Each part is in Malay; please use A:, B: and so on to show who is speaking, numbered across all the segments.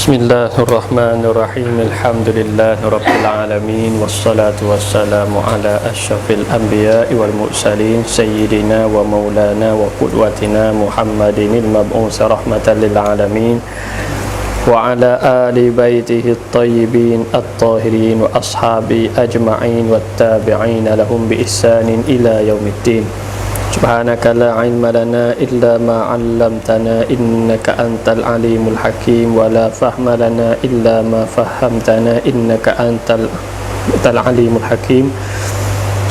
A: Bismillahirrahmanirrahim. Alhamdulillahirabbil alamin wassalatu wassalamu ala asyrafil anbiya'i wal mursalin sayyidina wa maulana wa qudwatina Muhammadinil mab'uts rahmatan lil alamin wa ala ali baitihi at-tayyibin at-tahirin wa ashabi ajma'in wat tabi'in lahum bi ihsanin ila yaumiddin. Subhanaka la ilma lana illa ma 'allamtana innaka antal alimul hakim wa la fahma lana illa ma fahamtana innaka antal alimul hakim.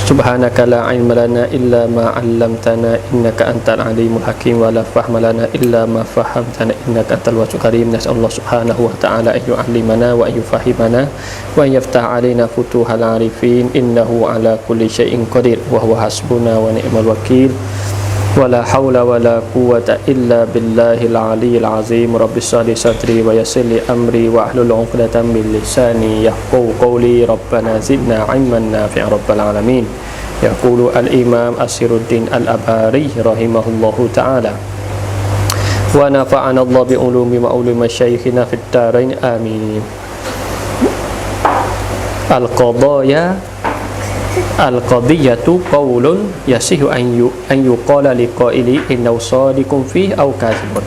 A: Subhanaka la ilma lana illa ma 'allamtana innaka antal alimul hakim wa la fahma lana illa ma fahamtana innaka antal wasi'ul karim. Nas'alullah subhanahu wa ta'ala an yu'allimana wa an yufahimana wa an yaftah 'alaina futuhal 'arifin innahu 'ala kulli syai'in qadir wa huwa hasbuna wa ni'mal wakil. Wala haula wala quwwata illa billahil aliyyil azim. Rabbi shrah li sadri wa yassir li amri wa hlul 'uqdatam min lisani yafqahu qawli. Rabbana zidna 'ilman nafi'an rabbal alamin. Yaqulu al-imam Asiruddin al-Abari rahimahullahu ta'ala wa nafa'ana Allah bi ulumi wa ulumi masyayikhina fid darain amin. Al-qadiyatu qawlun yasihu an yuqala liqaili innahu sadiqun fihi aw kadhibun.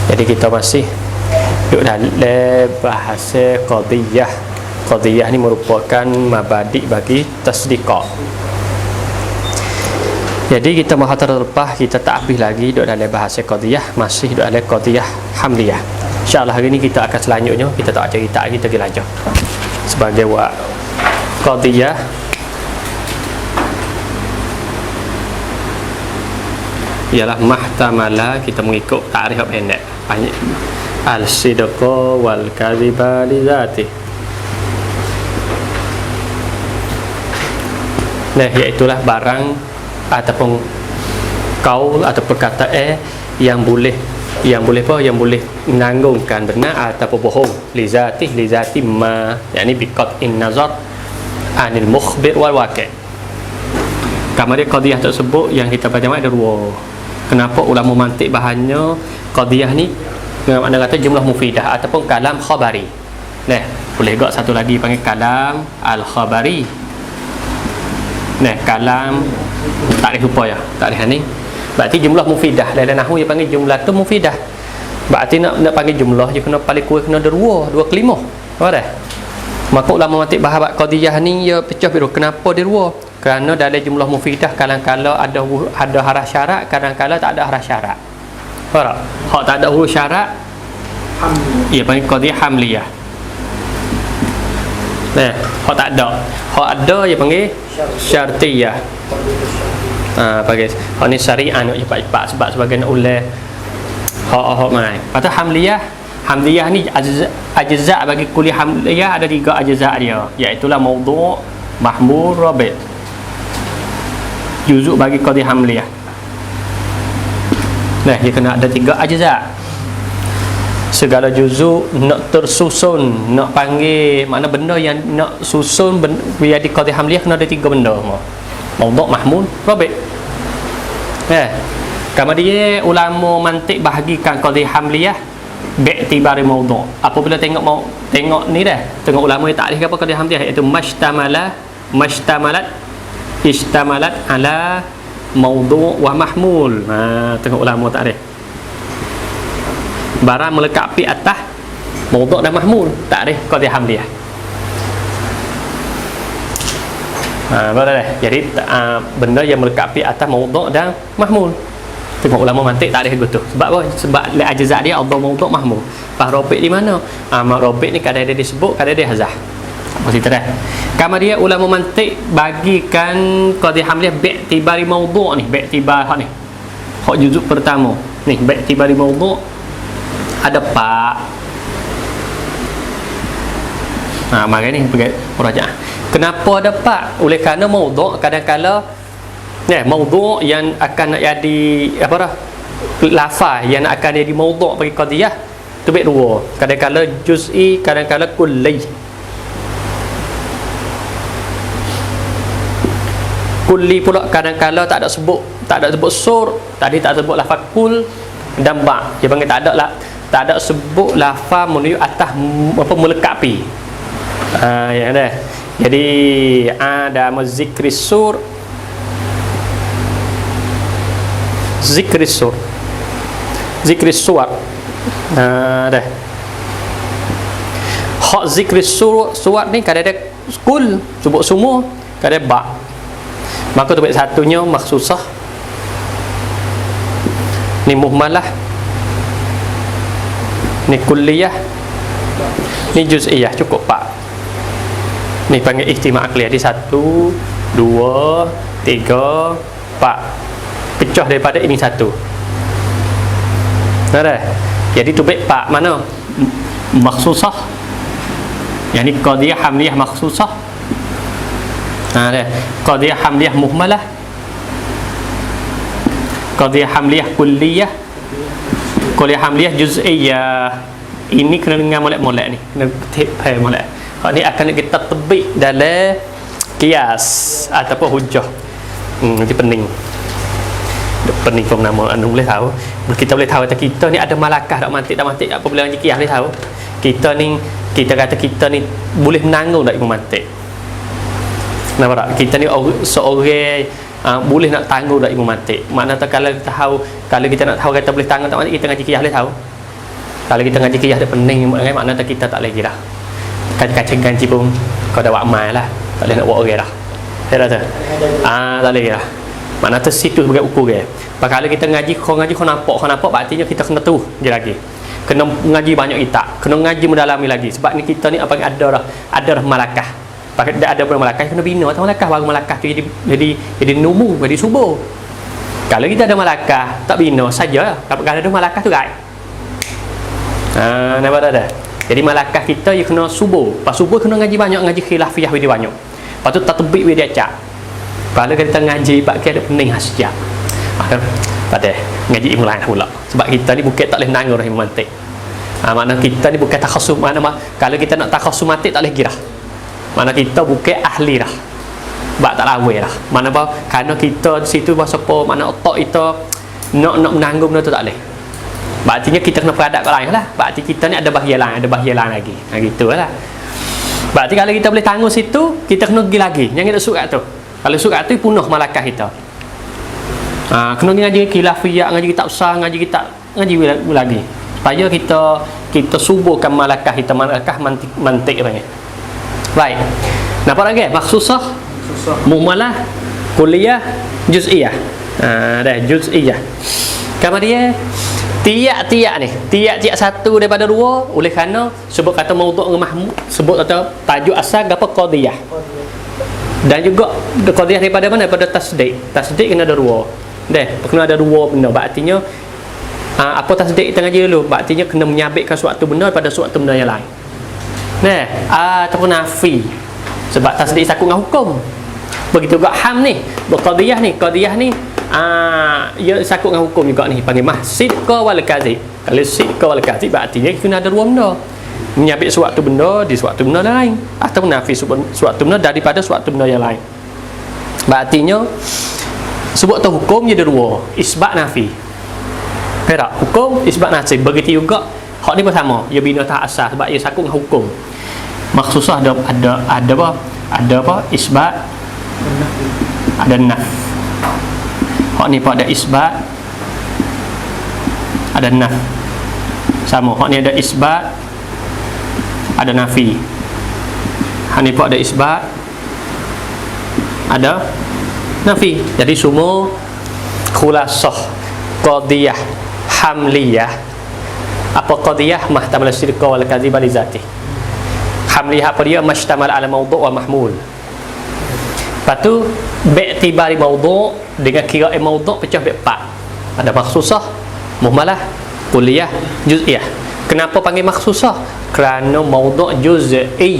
A: Jadi kita masih duduk dalam bahasa qadiyah. Qadiyah ni merupakan mabadi' bagi tasdiqah. Jadi kita muhadharah lepas kita tak habis lagi duduk dalam bahasa qadiyah, masih duduk dalam qadiyah hamliyah. Insya-Allah hari ni kita akan selanjutnya kita tak cerita kita pergi lanjut. Sebagai qadiyah ialah mahtamala, kita mengikut takrif pendek banyak al-sidqa wal kadhiba li dzati. Nah, iaitulah barang ataupun qaul atau perkataan yang boleh menanggungkan benar ataupun bohong li dzati ma, yakni biqat'in nazar anil mukhbir wal waqi'. Kemudian qadiyah tersebut yang kita baca ada dua. Kenapa ulama mantik bahannya qadiyah ni dengan makna kata jumlah mufidah ataupun kalam khabari. Nah, boleh juga satu lagi panggil kalam al-khabari. Nah, kalam takrif apa ya? Takrif ni berarti jumlah mufidah. Dalam nahwu dia panggil jumlah tu mufidah. Berarti nak panggil jumlah dia kena paling kurang kena ada dua kalimah. Apa dah? Maka ulama mantik bahabat qadiyah ni dia pecah biru. Kenapa dia dua? Kerana dalam jumlah mufidah kadang-kadang ada haraf syarat, kadang-kadang tak ada haraf syarat. Faham? Hak tak ada huruf syarat ia panggil qadiyah hamliyah. Nah, hak tak ada. Hak ada ia panggil syartiyah. Bagi hak ni syari'an nak cepat-cepat sebab sebagian ulama hak mai. Kata hamliyah ni ajza' bagi kuliah hamliyah ada tiga ajza' dia, iaitu maudhu', mahmul, rabi'. Juzuk bagi qadiyah hamliyah. Nah, dia kena ada tiga ajza'. Segala juzuk nak tersusun, nak panggil mana benda yang nak susun biar di qadiyah hamliyah kena ada tiga benda. Maudhu', mahmul, rabi'. Kemudian ulama mantik bahagikan qadiyah hamliyah bi'tibari maudhu'. Apabila tengok ni dah, tengok ulama yang takrif apa qadiyah hamliyah, iaitu istamalat ala maudhu' wa mahmul. Tengok ulama takrif barang melengkapi atas maudhu' dan mahmul, takrif qadiyah hamliyah. Jadi benda yang melengkapi atas maudhu' dan mahmul. Tengok ulama mantik takrif betul. Sebab apa? Sebab ajza' dia Allah maudhu' mahmul. Pas rabi' di mana? Rabi' ni kadang dia disebut, kadang dia hazah. Masih terang. Kemudian ulama mantik bagikan qadiyah hamliyah bi'tibari maudhu' ni, bi'tibar hak ni. Hak juzuk pertama. Ni bi'tibari maudhu' ada pak. Mari ni pergi murajaah. Kenapa ada pak? Oleh kerana maudhu' kadang-kala maudhu' yang akan nak jadi apa dah? Lafaz yang akan jadi maudhu' bagi qadiyah tu baik dua. Kadang-kala juz'i, kadang-kala kulli. Kulli pula kadang-kala tak ada sebut sur, tadi tak sebut lafaz kul dan ba. Dia panggil tak ada lah tak ada sebut lafaz menunjuk atas apa melekapi. Ya dah. Jadi ada zikri sur, zikri suar. Dah. Hak zikri suar ni kadang ada kul sebut semua, kadang ba. Maka tu satunya maksusah, ni muhmalah, ni kulliyah, ni juz'iyah, cukup pak. Ni panggil ihtimal akliyah. Di 1, 2, 3, 4. Pecah daripada ini 1. Dah. Jadi tu baik pak mana? Maksusah. Yang ni qadiyah hamliyah maksusah. Dah. Qadiyah hamliyah muhmalah. Qadiyah hamliyah kulliyah. Qadiyah hamliyah juz'iyah. Ini kena dengar molek-molek ni. Kena tip molek. Hak ni akan kita tebik dalam qiyas ataupun hujjah. Nanti pening pun nama anu boleh tahu. Kita boleh tahu kita ni ada malakah tak mantik apa boleh ngaji qiyas boleh tahu. Kita kata kita ni boleh menanggung tak ilmu mantik. Nampak tak? Kita ni seorang boleh nak tanggung tak ilmu mantik. Maknanya kalau kita nak tahu kata boleh tanggung tak mantik, kita ngaji qiyas boleh tahu. Kalau kita ngaji qiyas dia pening, maknanya kita tak lagi dah. Kacang ganji pun kau dah buat mai lah, tak boleh nak buat orang dah. Saya rasa tak boleh dah. Maknanya tu situ sebagai ukur dia. Kalau kita ngaji kau nampak artinya kita kena tu je lagi. Kena ngaji banyak kita, kena ngaji mendalami lagi. Sebab ni kita ni apa ada dah malakah. Pakai ada malakah kena bina atau malakah baru malakah tu jadi numu, jadi subuh. Kalau kita ada malakah tak bina saja, kalau ada malakah tu gaib. Nampak tak ada? Jadi malakah kita dia kena subuh. Pas subuh kena ngaji banyak, ngaji khilafiyah dia banyak. Lepas tu tatbik dia acak. Kalau kita ngaji bab ada pening hasjak. Pada ngaji ilmu lain pula. Sebab kita ni bukan tak boleh nanggur ilmu mantik. Makna kita ni bukan takhasus, kalau kita nak takhasus mantik tak boleh girah. Makna kita bukan ahli dah. Sebab tak lawe dah. Mana apa? Kerana kita di situ bahasa apa, makna otak kita nak menanggung benda tu tak boleh. Berartinya kita kena peradap ke lain lah. Berarti kita ni ada bahagian lain lagi. Gitu lah. Berarti kalau kita boleh tanggung situ, kita kena pergi lagi. Yang kita surat tu. Kalau surat tu punah malakah kita. Kena ngaji khilafiyah, ngaji kitab besar, ngaji lagi. Supaya kita subuhkan malakah kita, malakah mantik panggil. Baik. Nampak lagi? Maksusah, muhmalah, kulliyah, juz'iyah. Dah juz'iyah. Kemudian tiap satu daripada dua oleh kerana sebut kata maudhu' dengan mahmud, sebut kata tajuk asal apa qadiyah. Dan juga qadiyah daripada mana? Daripada tasdik kena ada dua. Kena ada dua benda. Berartinya apa tasdik kita ngaji dulu? Berartinya kena menyabitkan suatu benda daripada suatu benda yang lain. Ataupun nafi. Sebab tasdik sakut dengan hukum. Begitu juga ham ni, qadiyah ni ia sakut dengan hukum juga ni, panggil sidqa wal kadzib. Kalau sidqa wal kadzib berarti dia kena ada dua benda, menyabit suatu benda di suatu benda lain, atau nafi suatu benda daripada suatu benda yang lain. Berartinya sebut tu hukum dia ada dua, isbat nafi. Perak hukum isbat nafi. Begitu juga hak ni pun sama, ia bina tahap asas sebab ia sakut dengan hukum. Maksusah ada apa isbat, ada naf. Hak ni pun ada isbat, ada naf. Sama, hak ni ada isbat, ada nafi. Hak ni pun ada isbat, ada nafi. Jadi semua khulasah qadiyah hamliyah. Apa qadiyah? Mahtamal syirka wal kadhiba li zati. Hamliyah apa dia? Mashtamal ala maudhu' wa mahmul. Lepas tu bi'tibari maudhu' dengan kira maudhu' pecah empat. Ada maksusah, muhmalah, kulliyah, juz'iyah. Kenapa panggil maksusah? Kerana maudhu' juz'i.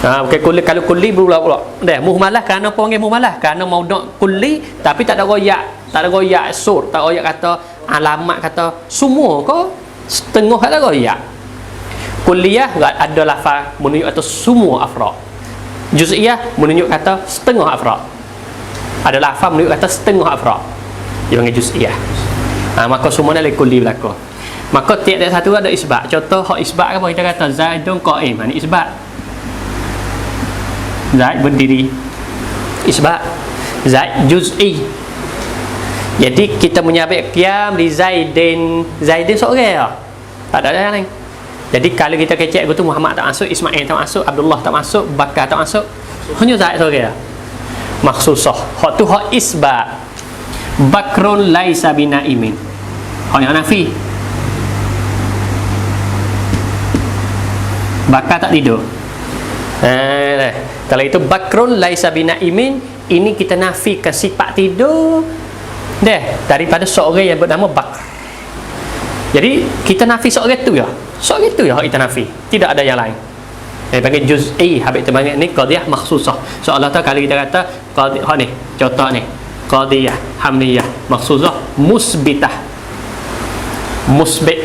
A: Okay, kalau kulli berulang pula. Muhmalah kerana apa panggil muhmalah? Kerana maudhu' kulli tapi tak ada royak sur, tak royak kata alamat kata semua ke setengah tak ada royak. Kulliyah ada lafaz menunjuk atas semua afrad. Juz'iyah menunjuk kata setengah afrad. Ada lafaz menunjuk kata setengah afrad. Dia panggil juz'iyah. Maka semua ni kulli belaka. Maka tiap satu ada isbat. Contoh hak isbat apa kita kata Zaidun qa'im. Ni isbat. Zaid berdiri. Isbat. Zaid juz'i. Jadi kita menyabit qiyam li Zaidin. Zaidin seorang lah. Tak ada yang lain. Jadi kalau kita kecek tu Muhammad tak masuk, Ismail tak masuk, Abdullah tak masuk, Bakar tak masuk. Hanya Zaid seorang lah. Maksusah. Hak tu hak isbat. Bakrun laisa binaimin. Hak yang nafi. Bakar tak tidur. Kalau itu bakrun laisa binaimin, ini kita nafikan sifat tidur daripada seorang yang bernama Bakr. Jadi kita nafi seorang tu ya. Seorang tu ya kita nafi. Tidak ada yang lain. Panggil juz'i. Habis tu panggil ni qadiyah makhsusah. Soalan tu kalau kita kata qadiyah ni, contoh ni. Qadiyah hamliyah makhsusah musbitah. Musbit.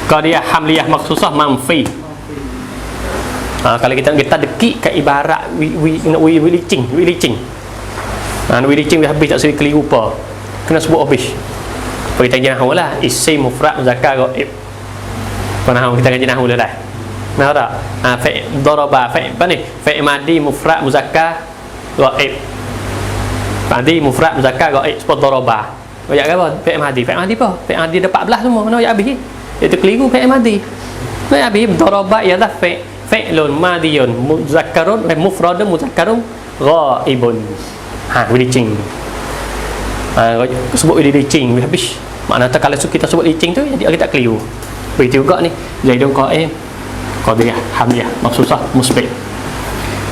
A: Qadiyah hamliyah makhsusah manfi. Kalau kita dekik ke ibarat wilicing. Wilicing habis tak seri keliru apa. Kena sebut habis. Kita kaji nahwu lah. Isim mufrad muzakkar ghaib. Nahwu kita kaji nahwu dah. Nah tak? Fa' daraba fa' apa ni? Fa' madi mufrad muzakkar ghaib. Madi mufrad muzakkar ghaib sebut daraba. Ayat apa? Fa' madi. Fa' madi apa? Fa' madi ada 14 semua. Mana ayat habis? Itu keliru fa' madi. Ayat habis daraba ialah fi'lun madiyun muzakkarun mufradun muzakkarun ghaibun. Wilicing. Sebut wilicing habis. Maknanya kalau kita sebut wilicing tu jadi kita keliru. Begitu juga ni Zaidun qa'im. Qadiyah hamliyah makhsusah musbit.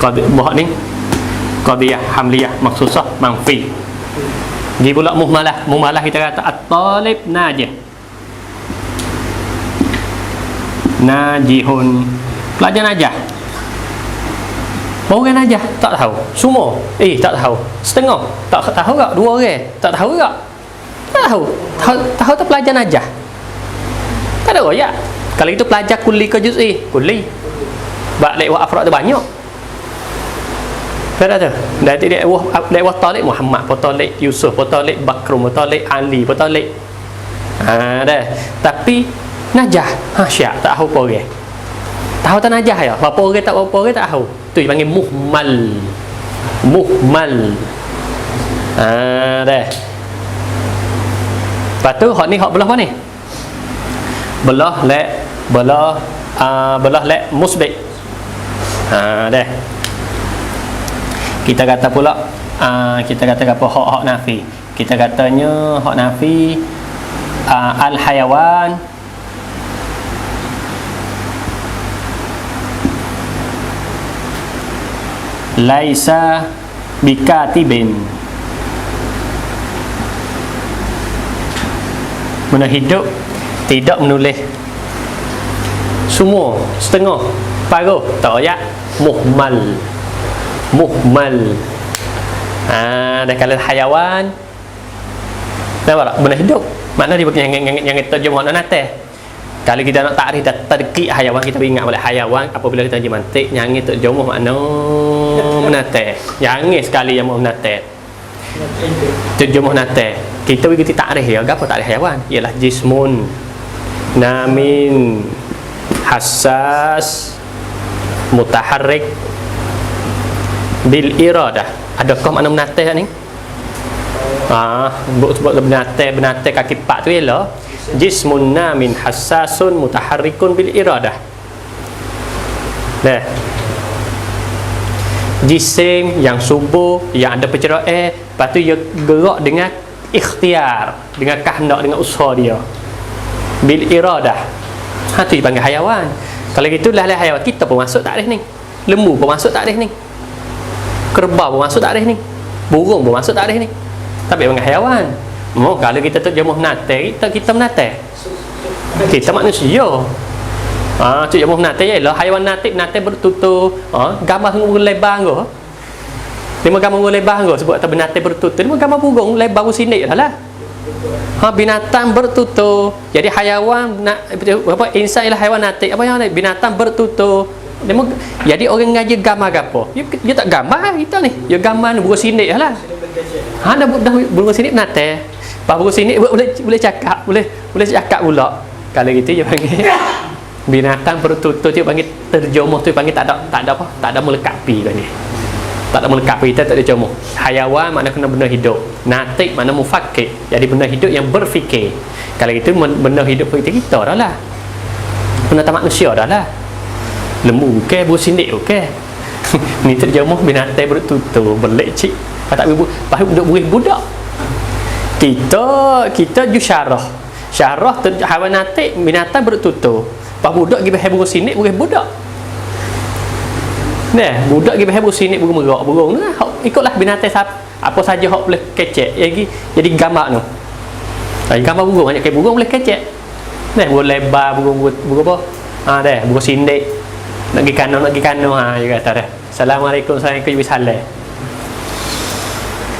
A: Qadiyah ni qadiyah hamliyah makhsusah manfi. Jadi pula muhmalah. Muhmalah kita kata at-talib najih. Najihun. Pelajar najah. Orang najah tak tahu. Semua tak tahu. Setengah tak tahu tak? Dua orang tak tahu tak? Tak tahu. Tahu tak pelajar najah? Tak ada royak. Kalau itu pelajar kulli ke juz'i? Kulli. Bak lewat afrad tu banyak. Pada tu. Dari lewat talib Muhammad, talib Yusuf, talib Bakrum, talib Ali, talib. Dah. Tapi najah, syak tak tahu apa orang. Tahu tak najah ya? Berapa orang tak berapa orang tak tahu. Tu dipanggil muhmal. Muhmal. Dah. Lepas tu hak ni hak belah apa ni? Belah lek musbit. Dah. Kita kata pula kita kata apa hak nafi. Kita katanya hak nafi al hayawan laisa bikatibin. Mana hidup tidak menulis. Semua setengah paruh tak ayat muhmal. Dan kalau hayawan nampak tak? Benda hidup. Makna dia yang kita terjemah nak nate. Kalau kita nak takrif dah terkik hayawan, kita ingat balik hayawan apabila kita terjemah mantik, yang terjemah makna menate. Yang sekali yang mau menate. Terjemah nate. Kita begitu takrif ya, apa takrif hayawan? Ialah jismun, namin, hassas, mutaharrik, bil iradah. Adakah makna menate ni? Sebut benate kaki pak tu ialah jismun namin hassasun mutaharrikun bil iradah. Nah, jisim yang subur, yang ada pencerahan, lepas tu ia gerak dengan ikhtiar, dengan kehendak, dengan usaha dia. Bil iradah. Tu dipanggil hayawan. Kalau gitu lah hayawan, kita pun masuk takrif ni. Lembu pun masuk takrif ni. Kerbau pun masuk takrif ni. Burung pun masuk takrif ni. Tapi panggil hayawan. Kalau kita terjemah nate, kita menate. Kita manusia. Terjemah nate ialah hayawan nate bertutur. Gambar burung lebar ke? Lima gambar burung lebar ke? Sebab tak benate bertutur. Lima gambar burung lebar sinik lah. Binatang bertutur. Jadi hayawan apa insan ialah hayawan nate. Apa yang binatang bertutur.
B: Jadi orang ngaji gambar apa? Dia tak gambar kita ni. Dia gambar ni burung sinik lah. Dah burung sinik nate. Pas burung sinik boleh cakap, boleh cakap pula. Kalau gitu dia panggil binatang bertutur, dia panggil terjemuh tu, panggil tak ada melekapi panggil. Tak ada melekapi, kita tak ada jemuh. Hayawan makna kena benda hidup. Natik makna mufakkir. Jadi benda hidup yang berfikir. Kalau gitu benda hidup kita dah lah. Binatang manusia dah lah. Lembu okey, burung sinik okey. Ni terjemuh binatang bertutur, berlecik. Tak duduk budak. Kita ju syarah. Syarah haiwan natik binatang bertutur. Pas budak pergi bahas burung sinik, burung budak. Nah, budak pergi bahas burung sinik, burung merak, burung tu ikutlah binatang apa saja hak boleh kecek. Jadi gambar tu. Gambar burung banyak kayak burung boleh kecek. Nah, burung lebar, burung apa? Burung sinik. Nak pergi kanan dia kata dah. Assalamualaikum salam.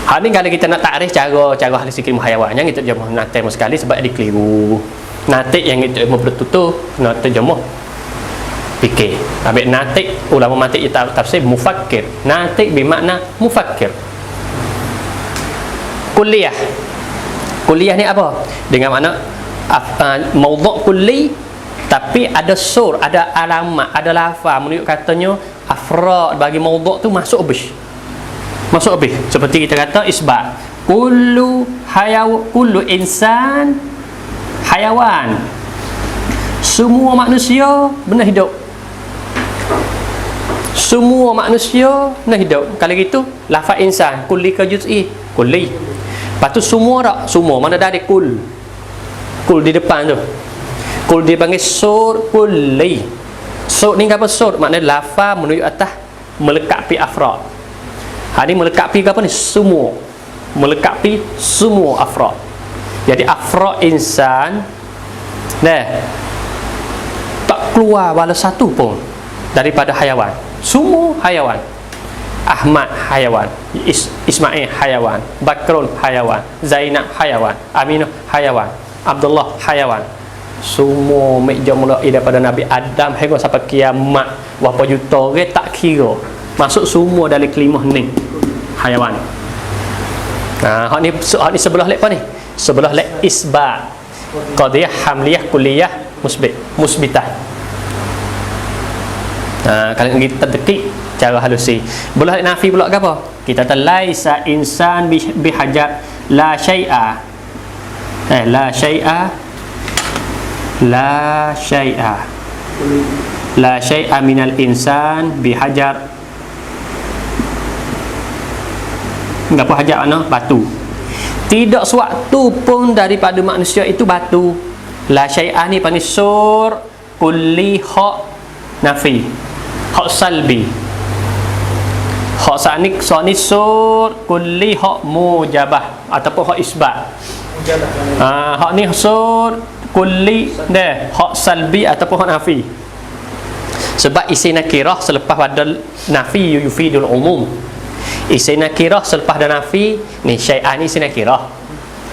B: Hal ni kalau kita nak takrif cara ahli sikit hayawan yang kita terjemah natik sekali sebab dia keliru. Natik yang kita bertutur kena terjemah fikir. Habis natik ulama natik tafsir mufakkir. Natik bermakna mufakkir. Kulliyah ni apa? Dengan makna maudhu' kulli, tapi ada sur, ada alamat, ada lafaz menunjuk katanya afrad bagi maudhu' tu masuk habis. Seperti kita kata isbat. Kullu insan hayawan. Semua manusia benda hidup. Semua manusia benda hidup. Kalau gitu lafaz insan kulli ke juz'i? Kulli. Lepas tu semua tak? Semua. Mana dah ada kul? Kul di depan tu. Kul dia panggil sur kulli. Sur ni apa sur? Maknanya lafaz menunjuk atas melekapi afrad. Ini melekapi apa ni? Semua. Melekapi semua afrad. Jadi afrad insan tak keluar walau satu pun daripada hayawan. Semua hayawan. Ahmad hayawan, Ismail hayawan, Bakrul hayawan, Zainab hayawan, Aminah hayawan, Abdullah hayawan. Semua meja mula daripada Nabi Adam hingga sampai kiamat berapa juta orang tak kira. Masuk semua dalam kelimah ni hayawan. Hak ni sebelah lek apa ni? Sebelah lek isbat. Qadhiyah hamliyah kulliyah musbitah. Kalau kita dekik cara halusi. Belah lek nafi pula ke apa? Kita kata laisa insan bihajar la syai'a. La syai'a minal insan bihajar. Apa hajat mana? Batu. Tidak sewaktu pun daripada manusia itu batu. La syai'ah ni panggil sur kulli hak nafi, hak salbi. Hak sa'ni sur kulli hak mujabah ataupun hak isbat. Hak ni sur kulli hak salbi ataupun hak nafi. Sebab isi nakirah selepas pada nafi yufidul umum. Isi nakirah selepas dah nafi ni syai'ah ni isi nakirah.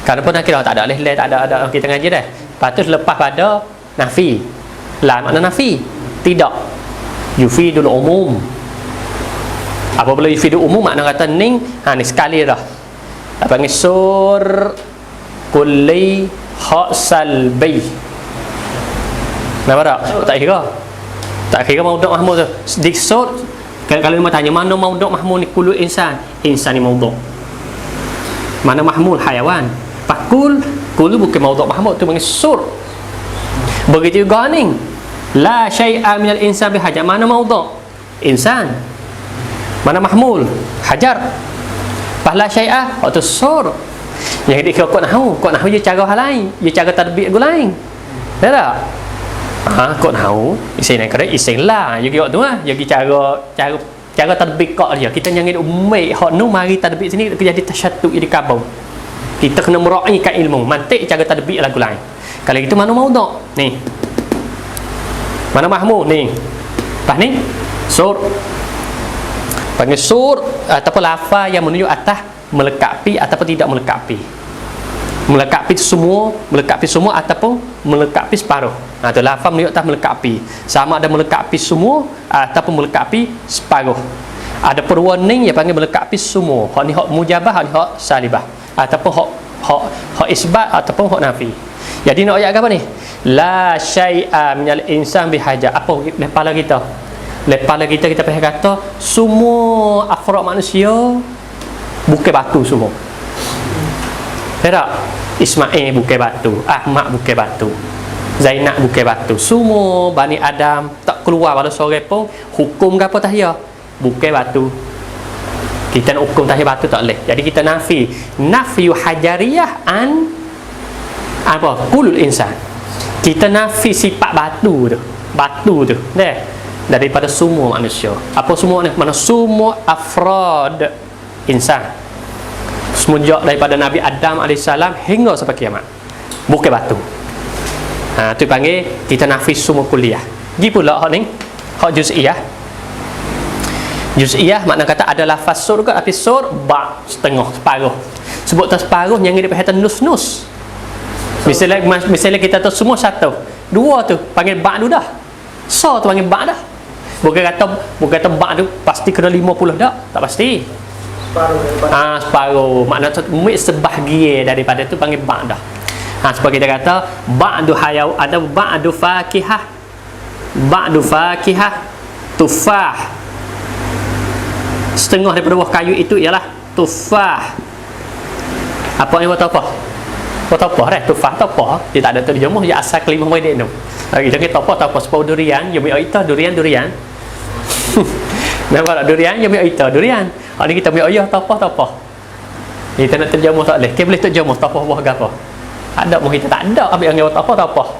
B: Kalau pun nakirah tak ada leh tak ada kita ngaji dah. Lepas tu lepas pada nafi. La makna nafi. Tidak. Yufidul umum. Apabila yufidul umum makna kata ni ni sekali dah. Apa panggil sur kulli hak salbi. Nampak tak? Tak kira. Tak kira maudhu' mahmud tu. Di sur kalau dia tanya mana maudhu' mahmul ni kullu insan ni maudhu'. Mana mahmul hayawan. Pakul bukan maudhu' mahmul tu panggil sur. Begitu juga ni. La syai'a minal insan bihajat. Mana maudhu' insan. Mana mahmul hajar. Pahla syai'a waktu sur. Yang dia kira kod nahu dia cara hal lain, dia cara tadbik lain. Dah tak? Kod nahu isi nak kira isi lah you kira tu lah you cara tadbik dia kita jangan umai hak nu mari tadbik sini jadi tasyattu jadi kabau. Kita kena meraihkan ilmu mantik cara tadbik lagu lain. Kalau itu mana maudhu' ni, mana mahmud ni, pas ni sur panggil sur ataupun lafaz yang menunjuk atas melekapi ataupun tidak melekapi. melengkapi semua ataupun melengkapi separuh. Tu lafaz ni atas melengkapi, sama ada melengkapi semua ataupun melengkapi separuh. Ada perwarning yang panggil melengkapi semua. Hak ni hak mujabah, hak ni hak salibah, ataupun hak isbat ataupun hak nafi. Jadi nak ayat apa ni? La syai'a minal insan bihaja. Apa lepala kita? Lepala kita pernah kata semua afrod manusia bukan batu semua. Tak? Ismail bukan batu, Ahmad bukan batu, Zainab bukan batu. Semua Bani Adam tak keluar pada sore pun hukum ke apa tahiyah bukan batu. Kita nak hukum tahiyah batu tak boleh. Jadi kita nafiyu hajariyah an apa? Kulul insan. Kita nafi sifat batu tu daripada semua manusia. Apa semua ni? Mana semua afrod insan. Semenjak daripada Nabi Adam AS hingga sampai kiamat bukan batu. Tu panggil kita nafi semua kuliah. Gi pula hak ni, hak juz'iyah. Juz'iyah makna kata ada lafaz sur ke, tapi sur ba setengah, separuh. Sebut tak separuh yang dia perhatian nus-nus. Misalnya kita tu semua satu, dua tu panggil ba tu dah. So tu panggil ba dah. Bukan kata ba tu pasti kena 50 dah, tak pasti. Separuh. Makna tu sebahagian daripada tu panggil ba' dah. Sebab kita kata ba'du hayaw, ada ba'du fakihah. Ba'du fakihah tufah. Setengah daripada buah kayu itu ialah tufah. Apa ni buat apa? Buat apa dah? Tufah tu apa? Dia tak ada terjemah, dia asal kelimah medek tu. Kita kata apa? Sebab durian, dia ambil itu durian. Nampak tak durian, dia ambil itu durian. Hari kita ambil ayah tak apa. Kita nak terjemah tak boleh. Kita boleh terjemah tak apa buah apa. Ada pun kita tak ada ambil yang tak apa.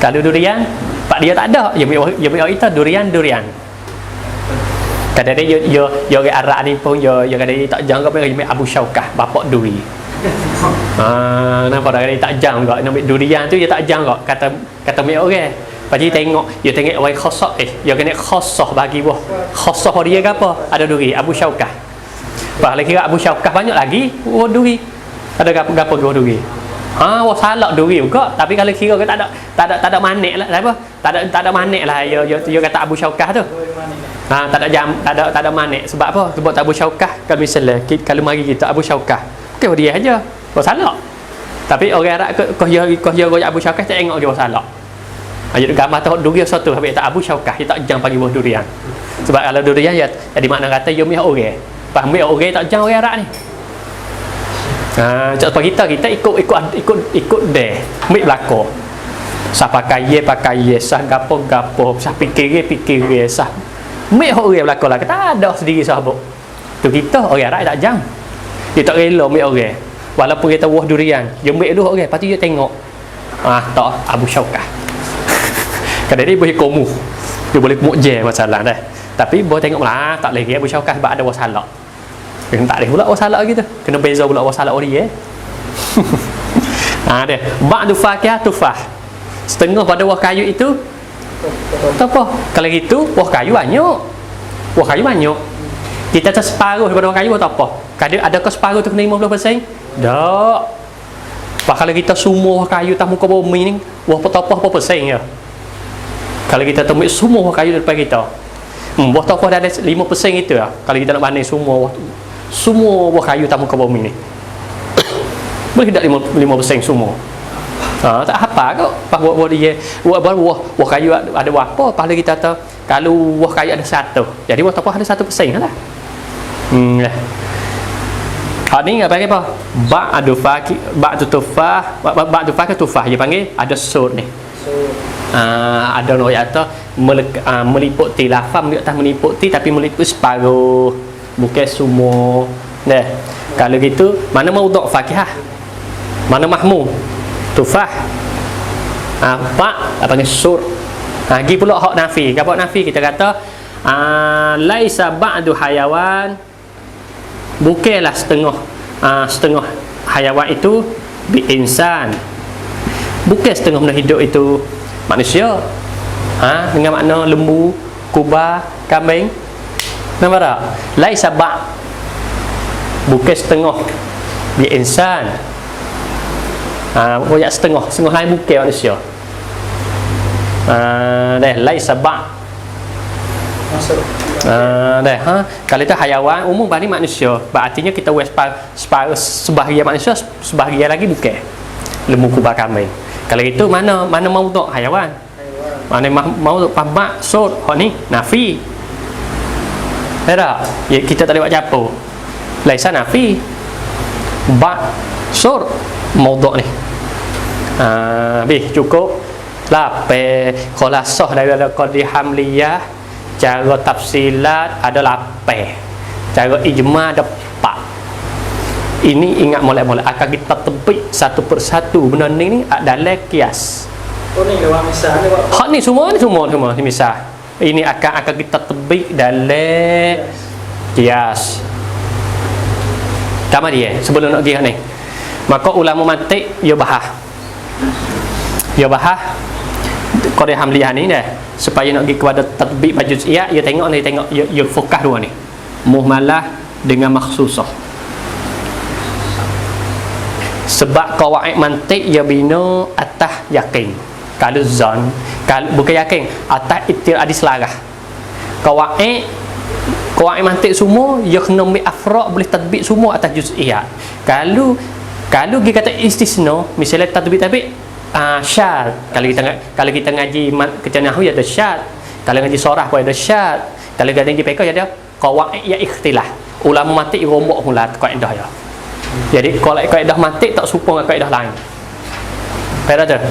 B: Kalau durian, pak dia tak ada. Dia ambil itu durian. Kadang-kadang dia orang Arab ni pun dia kadang-kadang tak jangka pun dia ambil Abu Syaukah, bapak duri. Nampak tak, kadang-kadang tak jang juga. Dia ambil durian tu dia tak jang juga. Kata ambil orang. Lepas tu dia tengok orang khosok, dia kena khosok bagi buah. Khosok dia ke apa? Ada duri, Abu Syaukah. Lepas lagi kira Abu Syaukah banyak lagi, duri. Ada apa buah duri? Wah salak duri juga. Tapi kalau kira tak ada manik lah, apa? Tak ada manik lah dia kata Abu Syaukah tu. Tak ada manik. Sebab apa? Sebab tak Abu Syaukah. Kalau misalnya kalau mari kita Abu Syaukah, okey dia aja. Wah salak. Tapi orang Arab kau Abu Syaukah tak tengok dia wah salak. Jadi gambar tu durian satu habis tak Abu Syaukah, dia tak jang bagi buah durian. Sebab kalau durian ya jadi makna kata dia mihak orang. Faham tak orang tak jang orang Arab ni. Sebab kita ikut deh, ambil belakang. Sah pakai sah gapo, sah fikir, sah. Ambil orang belakang lah, kita ada sendiri sahabat. Tu kita orang Arab tak jang. Dia tak rela ambil orang. Walaupun kita buah durian, dia ambil dulu orang, lepas tu dia tengok. Tak Abu Syaukah. Kadang dia boleh komuh, dia boleh mukjizat masalah dah. Tapi boleh tengok lah, tak lagi Abu Syaukah sebab ada wasalak. Kena tak boleh pula wasalak gitu. Kena beza pula wasalak dia. Dia ba'du fakihah tufah. Setengah pada buah kayu itu tak apa. Kalau gitu buah kayu banyak. Kita tak separuh daripada buah kayu tak apa. Adakah separuh tu kena 50%? Tak. Kalau kita semua buah kayu tak muka bumi ni, buah petapah apa persen ya. Kalau kita temui semua buah kayu depan kita, buah tapah dah ada 5% itu lah. Kalau kita nak banding semua buah kayu tamu ke bumi ni, boleh tak 5% semua? Tak apa kok. Pas buah dia buah kayu ada berapa? Pas kita tahu kalau buah kayu ada 1, jadi buah tapah ada 1% lah. Hak ni apa panggil apa? Ba'du tufah. Dia panggil ada sur ni. Ada ayat tu meliputi lafaz, meliputi tapi meliputi separuh, bukan semua. Kalau gitu mana maudhu' fakihah, mana mahmum tufah, apa panggil sur. Gi pula hak nafi. Apa nafi? Kita kata laisa ba'du hayawan, bukanlah setengah hayawan itu bi insan, bukan setengah benda hidup itu manusia. Dengan makna lembu, kuba, kambing. Nampak tak? Laisa ba', bukan setengah bi insan. Royak setengah lain bukan manusia. Laisa ba'.
C: Masuk.
B: Kalau itu hayawan umum bani manusia, berartinya kita sebahagian manusia, sebahagian lagi bukan lembu kubah kami. Kalau itu mana maudhu' hayawan, mana maudhu' pamba sud ni nafi. Ada ya, kita tak boleh buat capo. Laisa nafi ba sud maudhu' ni. Cukup lah khulasah daripada qadiyah hamliyah. Cara tafsilat ada 8. Cara ijma ada 4. Ini ingat molek-molek akan kita tebik satu persatu benda ni dalam kias.
C: Ni lewat misal ni buat.
B: Hak ni semua ni misal. Ini akan kita tebik dalam kias. Kamar dia sebelum nak pergi ni. Maka ulama mantik dia bahas qadiyah hamliyah ni dah supaya nak pergi kepada tatbik juz'iyah, dia tengok dia fokus dua ni, muhmalah dengan makhsusah. Sebab qawaid mantik dia bina atas yakin. Kalau zon, kalau bukan yakin, atas ittiradi selarah. Qawaid mantik semua dia kena ambil afra' boleh tatbik semua atas juz'iyah. Kalau dia kata istisna, misalnya tatbik syad. Kalau kita ngaji kita nahwu ada syad. Kalau ngaji sorah pun ada syad. Kalau ngaji fiqh ada qawaid ya ikhtilah. Ulama mantik rombok mula kaedah ya. Jadi kalau kaedah mantik tak serupa dengan kaedah lain. Faham tak?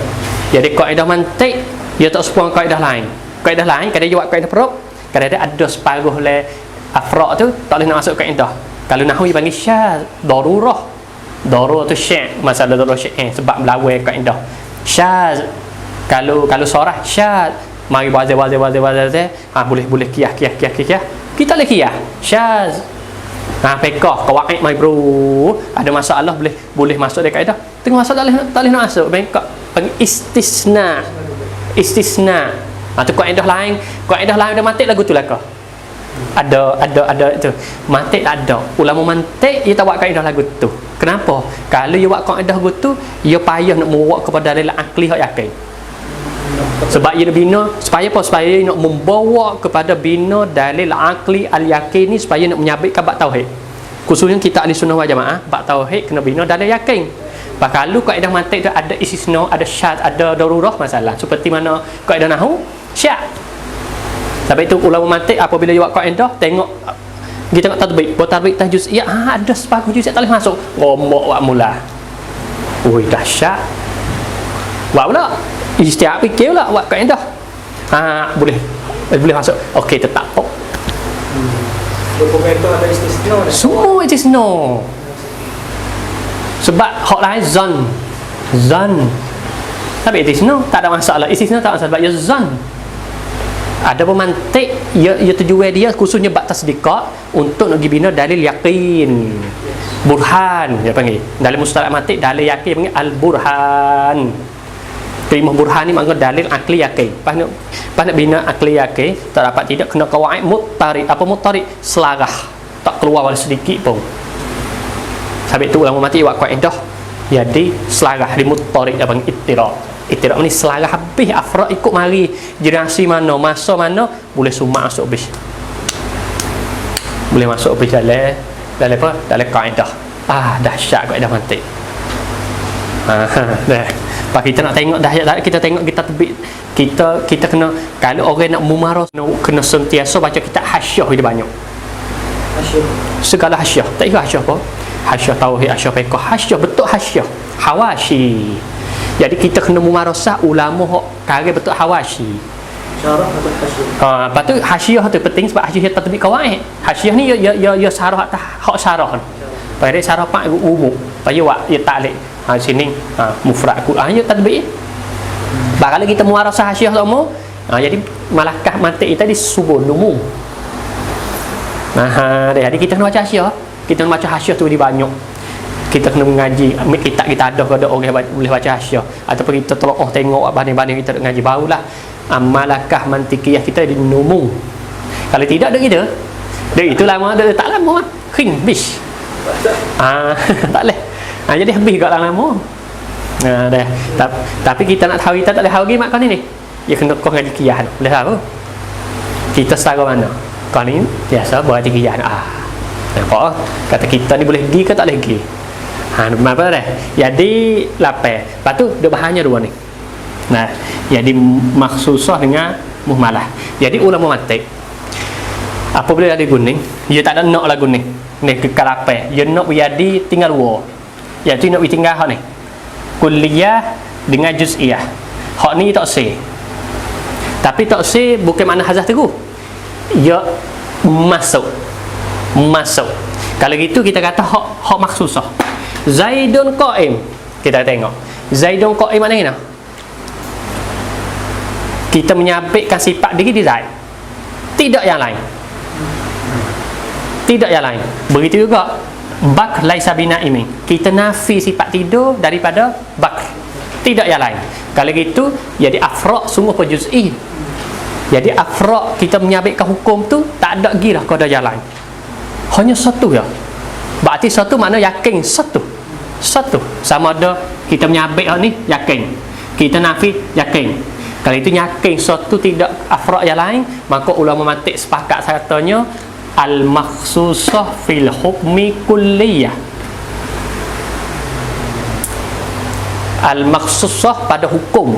B: Jadi kaedah mantik dia tak serupa dengan kaedah lain. Kaedah lain kadang dia buat kaedah perut, kadang ada separuh le afra' tu tak boleh nak masuk kaedah. Kalau nahwu dia panggil syad, darurah. Darurah tu syad, masalah darurah syad sebab melawai kaedah. Syaz kalau sorah syad mari wazir boleh kiyah kita boleh kiyah syaz. Fiqh qawaid mai bro ada masalah boleh masuk dia kaedah, tengok masalah tak boleh nak masuk fiqh panggil istisna. Tu kaedah lain dah mantik lagu tu lah kau ada itu mantik tak ada. Ulama mantik dia tak buat kaedah lagu tu. Kenapa? Kalau dia buat kaedah lagu tu dia payah nak membawa kepada dalil akli hak yakin. Sebab dia bina supaya dia nak membawa kepada bina dalil akli al-yakin ni supaya nak menyabitkan bab tauhid. Khususnya kita ahli sunnah wal jamaah bab tauhid kena bina dalil yakin. Kalau kaedah mantik tu ada istisna, ada syad, ada darurah masalah. Seperti mana kaedah nahwu syad. Sebab itu ulama mantik apabila dia buat kaedah tengok kita tengok tatbik, buat tatbik tajuziyah ada separuh juz'iyah tak boleh masuk. Gombok buat mula. Oi dahsyat. Buat pula ijtihad fikir pula buat kaedah. Boleh masuk. Okey tetap.
C: Dokumen tu ada istisna.
B: Semua istisna. Sebab hak lain zan. Tapi istisna tak ada masalah. Istisna tak ada masalah sebab dia zan. Ada pemantik ia tujuan dia khususnya bab tasdiqah untuk nak bina dalil yakin, burhan dia panggil dalam mustalah mantik. Dalil yakin panggil al-burhan. Kalimah burhan ni makna dalil akli yakin. Pas nak bina akli yakin tak dapat tidak kena qawaid muttarid selarah, tak keluar wala sedikit pun. Sebab itu ulama mati buat kaedah jadi selarah di muttarid apa ittirab ni selarah habis afra' ikut mari generasi mana masa mana boleh sumak masuk bis. Boleh masuk bis dalam apa? Dalam kaedah. Dahsyat kaedah mantik. Dah. Pak kita nak tengok dahsyat kita tengok kita tebik kita kena kalau orang nak mumaras kena sentiasa baca kitab hasyah dia banyak. Segala hasyah. Tak kira hasyah apa? Hasyah tauhid, hasyah fiqh, hasyah betul hasyah. Hawashi. Jadi kita kena mumarasah ulama hok kare betul hawashi.
C: Syarah atau hasyah.
B: Lepas tu hasyiah tu penting sebab hasyiah tatbik qawaid. Hasyiah ni ya syarah atas hak syarah. Pada syarah pak umum. Paya wak ya taklid. Sini mufrad Quran ya tatbik. Kalau kita mumarasah hasyiah semua, jadi malakah mantik tadi subun umum. Jadi kita kena baca hasyiah. Kita kena baca hasyiah tu di banyak. Kita kena mengaji kitab kita ada orang boleh baca hasyiah ataupun kita tolong tengok banding-banding kita ngaji barulah malakah mantikiyah kita dinumung. Kalau tidak ada kita itu lama dah tak lama khing bish tak boleh jadi habis kat lama Dah. Tapi kita nak tahu, kita tak boleh tahu lagi mak kau ni. Ya kena kau ngaji qiyah. Boleh tahu. Kita setara mana? Kau ni biasa berarti qiyah. Nampak? Kata kita ni boleh pergi ke tak boleh pergi? Apa dah? Jadi lapar. Lepas tu dia bahannya dua ni. Nah, jadi maksusah dengan muhmalah. Jadi ulama mantik apabila ada guning, dia tak ada nak lagu ni. Ni kekal lapar. Dia nak jadi tinggal dua. Iaitu nak tinggal hak ni. Kulliyah dengan juz'iyah. Hak ni tak sah. Tapi tak sah bukan makna hazah teguh. Ya masuk. Kalau gitu kita kata hak maksusah. Zaidun qa'im. Kita tengok. Zaidun qa'im makna mana? Kita menyabitkan sifat diri di Zaid. Tidak yang lain. Tidak yang lain. Begitu juga Bakr laisa binaimin. Kita nafi sifat tidur daripada Bakr. Tidak yang lain. Kalau gitu jadi afra' sungguh juz'i. Jadi afra' kita menyabitkan hukum tu tak ada girah kepada yang lain. Hanya satu ya. Berarti satu makna yakin satu. Sama ada kita menyabit ni yakin. Kita nafi yakin. Kalau itu yakin satu tidak afra' yang lain, maka ulama mantik sepakat katanya al-makhsusah fil hukmi kulliyah. Al-makhsusah pada hukum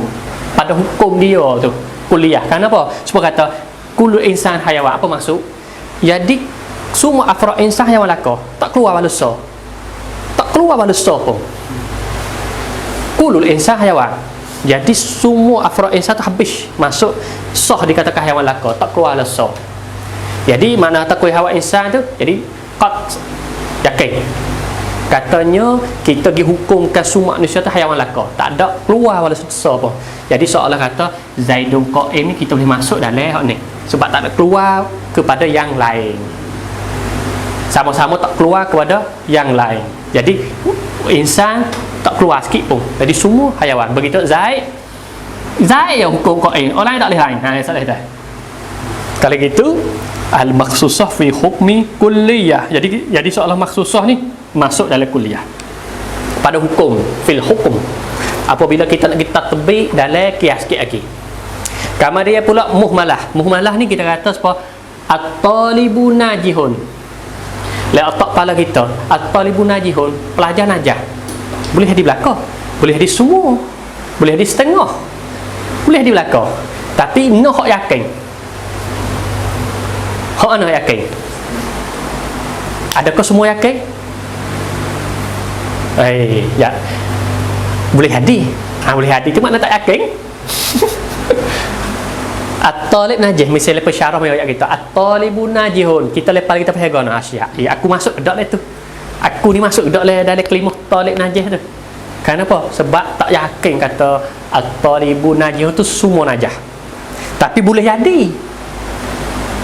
B: dia tu kulliyah. Kenapa? Sebab kata kullu insan hayawan. Apa maksud? Jadi semua afra' insan hayawan laka tak keluar manusia. Pun kullu insan hayawan. Jadi semua afra' insan tu habis masuk sah dikatakan hayawan laka, tak keluar manusia. Jadi mana takui hawa insan tu, jadi qat yakin. Katanya kita dihukumkan semua manusia tu hayawan laka, tak ada keluar wala sesa pun. Jadi seolah kata Zaidun qa'im ni kita boleh masuk dalam hak ni sebab tak ada keluar kepada yang lain. Sama-sama tak keluar kepada yang lain. Jadi insan tak keluar sikit pun. Jadi semua hayawan. Begitu Zaid yang hukum qa'im, orang lain tak boleh lain. Salah dah. Kalau gitu al-makhsusah fi hukmi kulliyah. Jadi soalan makhsusah ni masuk dalam kulliyah. Pada hukum, fil hukum. Apabila kita nak kita tebik dalam qiyas sikit lagi. Kamar dia pula muhmalah. Muhmalah ni kita kata sebab at-talibu najihun. La atak pala kita. At-talibu najihun, pelajar najah. Boleh di belakang, boleh di semua, boleh di setengah, boleh di belakang. Tapi no hak yakin. Hak mana yakin? Adakah semua yakin? Ya. Boleh hadi. Boleh hadi tu makna tak yakin. At-talib najih, misalnya pesyarah mai ayat kita. At-talibu najihun. Kita lepas kita pergi guna asya. Ya, aku masuk dak le tu. Aku ni masuk dak le dalam kalimah talib najih tu. Kenapa? Sebab tak yakin kata at-talibu najihun tu semua najah. Tapi boleh jadi.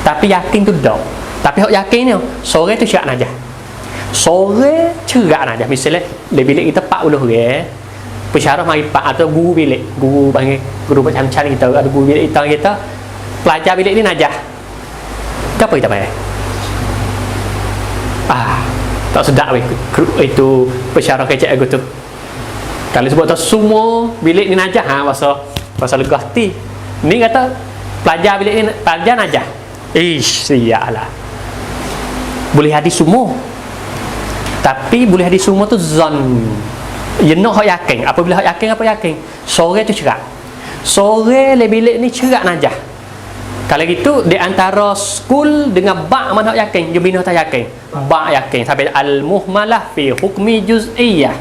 B: Tapi yakin tu dak. Tapi hak yakin ni sore tu syak najah. Sore cerak najah. Misalnya di bilik kita 40 orang. Pesyarah mari 4 atau guru bilik. Guru panggil guru macam-macam kita ada guru bilik kita pelajar bilik ni najah. Apa kita payah? Tak sedap weh itu pesyarah kecek aku tu. Kalau sebut tu semua bilik ni najah pasal lega hati. Ni kata pelajar bilik ni pelajar najah. Sialah. Boleh hadis semua. Tapi boleh hadis semua tu zon. Ya nak hak yakin. Apabila hak yakin apa yakin? Sore tu cerak. Sore le bilik ni cerak najah. Kalau gitu di antara skul dengan ba' mana hak yakin? Dia bina tak yakin. Ba' yakin. Sampai al-muhmalah fi hukmi juz'iyah.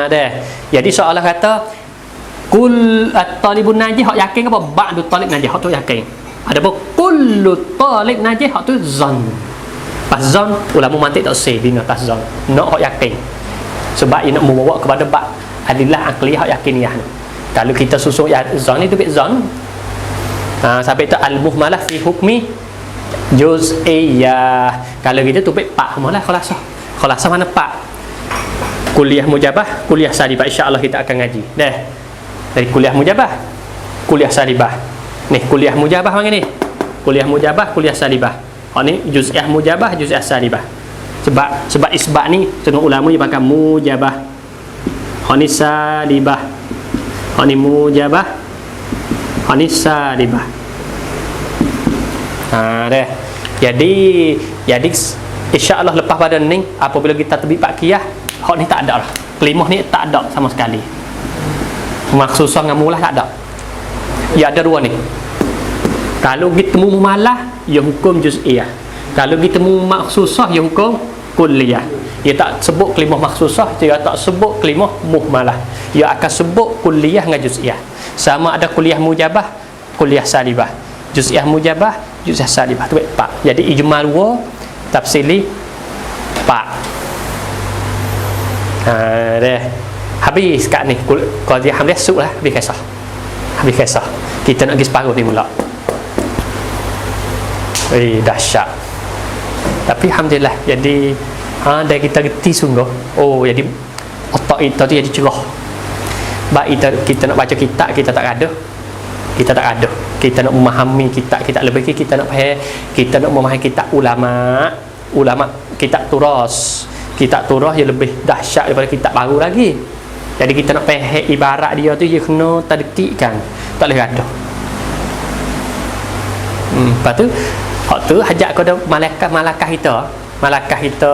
B: Dah. Jadi soalan kata kul at-talibun najih hak yakin apa? Ba'du talib najih hak tu yakin. Ada apa? Kullu talib najih hak tu zan. Pas zon ulama mantik tak say bina pas zon nak hak yakin sebab ia nak membawa kepada bab adillah aqliyah hak yakiniyah. Kalau kita susun zon itu bit zon sampai tu al-muhmalah fi hukmi juz'iyah. Kalau kita tu bit pak malah khalasah mana pak kuliah mujabah kuliah salibah insya-Allah kita akan ngaji dah dari kuliah mujabah kuliah salibah ni kuliah mujabah macam ni kuliah mujabah kuliah salibah. Ni juz'iyah mujabah, juz'iyah salibah. sebab isbat ni tengok ulama dia pakai mujabah. Hak ni salibah. Hak ni mujabah. Hak ni salibah. Deh. Jadi insya-Allah lepas pada ni apabila kita terbit pakiyah, hak ni tak ada lah. Kelimah ni tak ada sama sekali. Maksusah dengan mulah tak ada. Ya ada dua ni. Kalau kita temu mumalah, ia hukum juz'iyah. Kalau kita temu maksusah, ia hukum kulliyah. Ia tak sebut kelimah maksusah, dia tak sebut kelimah muhmalah. Ia akan sebut kulliyah dengan juz'iyah. Sama ada kulliyah mujabah, kulliyah salibah. Juz'iyah mujabah, juz'iyah salibah. Tu pak. Jadi ijmal wa tafsili pak. Deh. Habis kat ni kalau dia hamil suk lah, habis kisah. Kita nak pergi separuh ni mula. Dahsyat. Tapi alhamdulillah jadi dah kita reti sungguh. Oh, jadi otak kita tu jadi cerah. Baik kita nak baca kitab, kita tak ada. Kita nak memahami kitab lebih, kita nak faham, kita nak memahami kitab ulama kitab turas. Kitab turas yang lebih dahsyat daripada kitab baru lagi. Jadi kita nak faham ibarat dia tu, dia kena tadqiqkan, tak boleh gaduh. Lepas tu hak tu hajat kepada malakah kita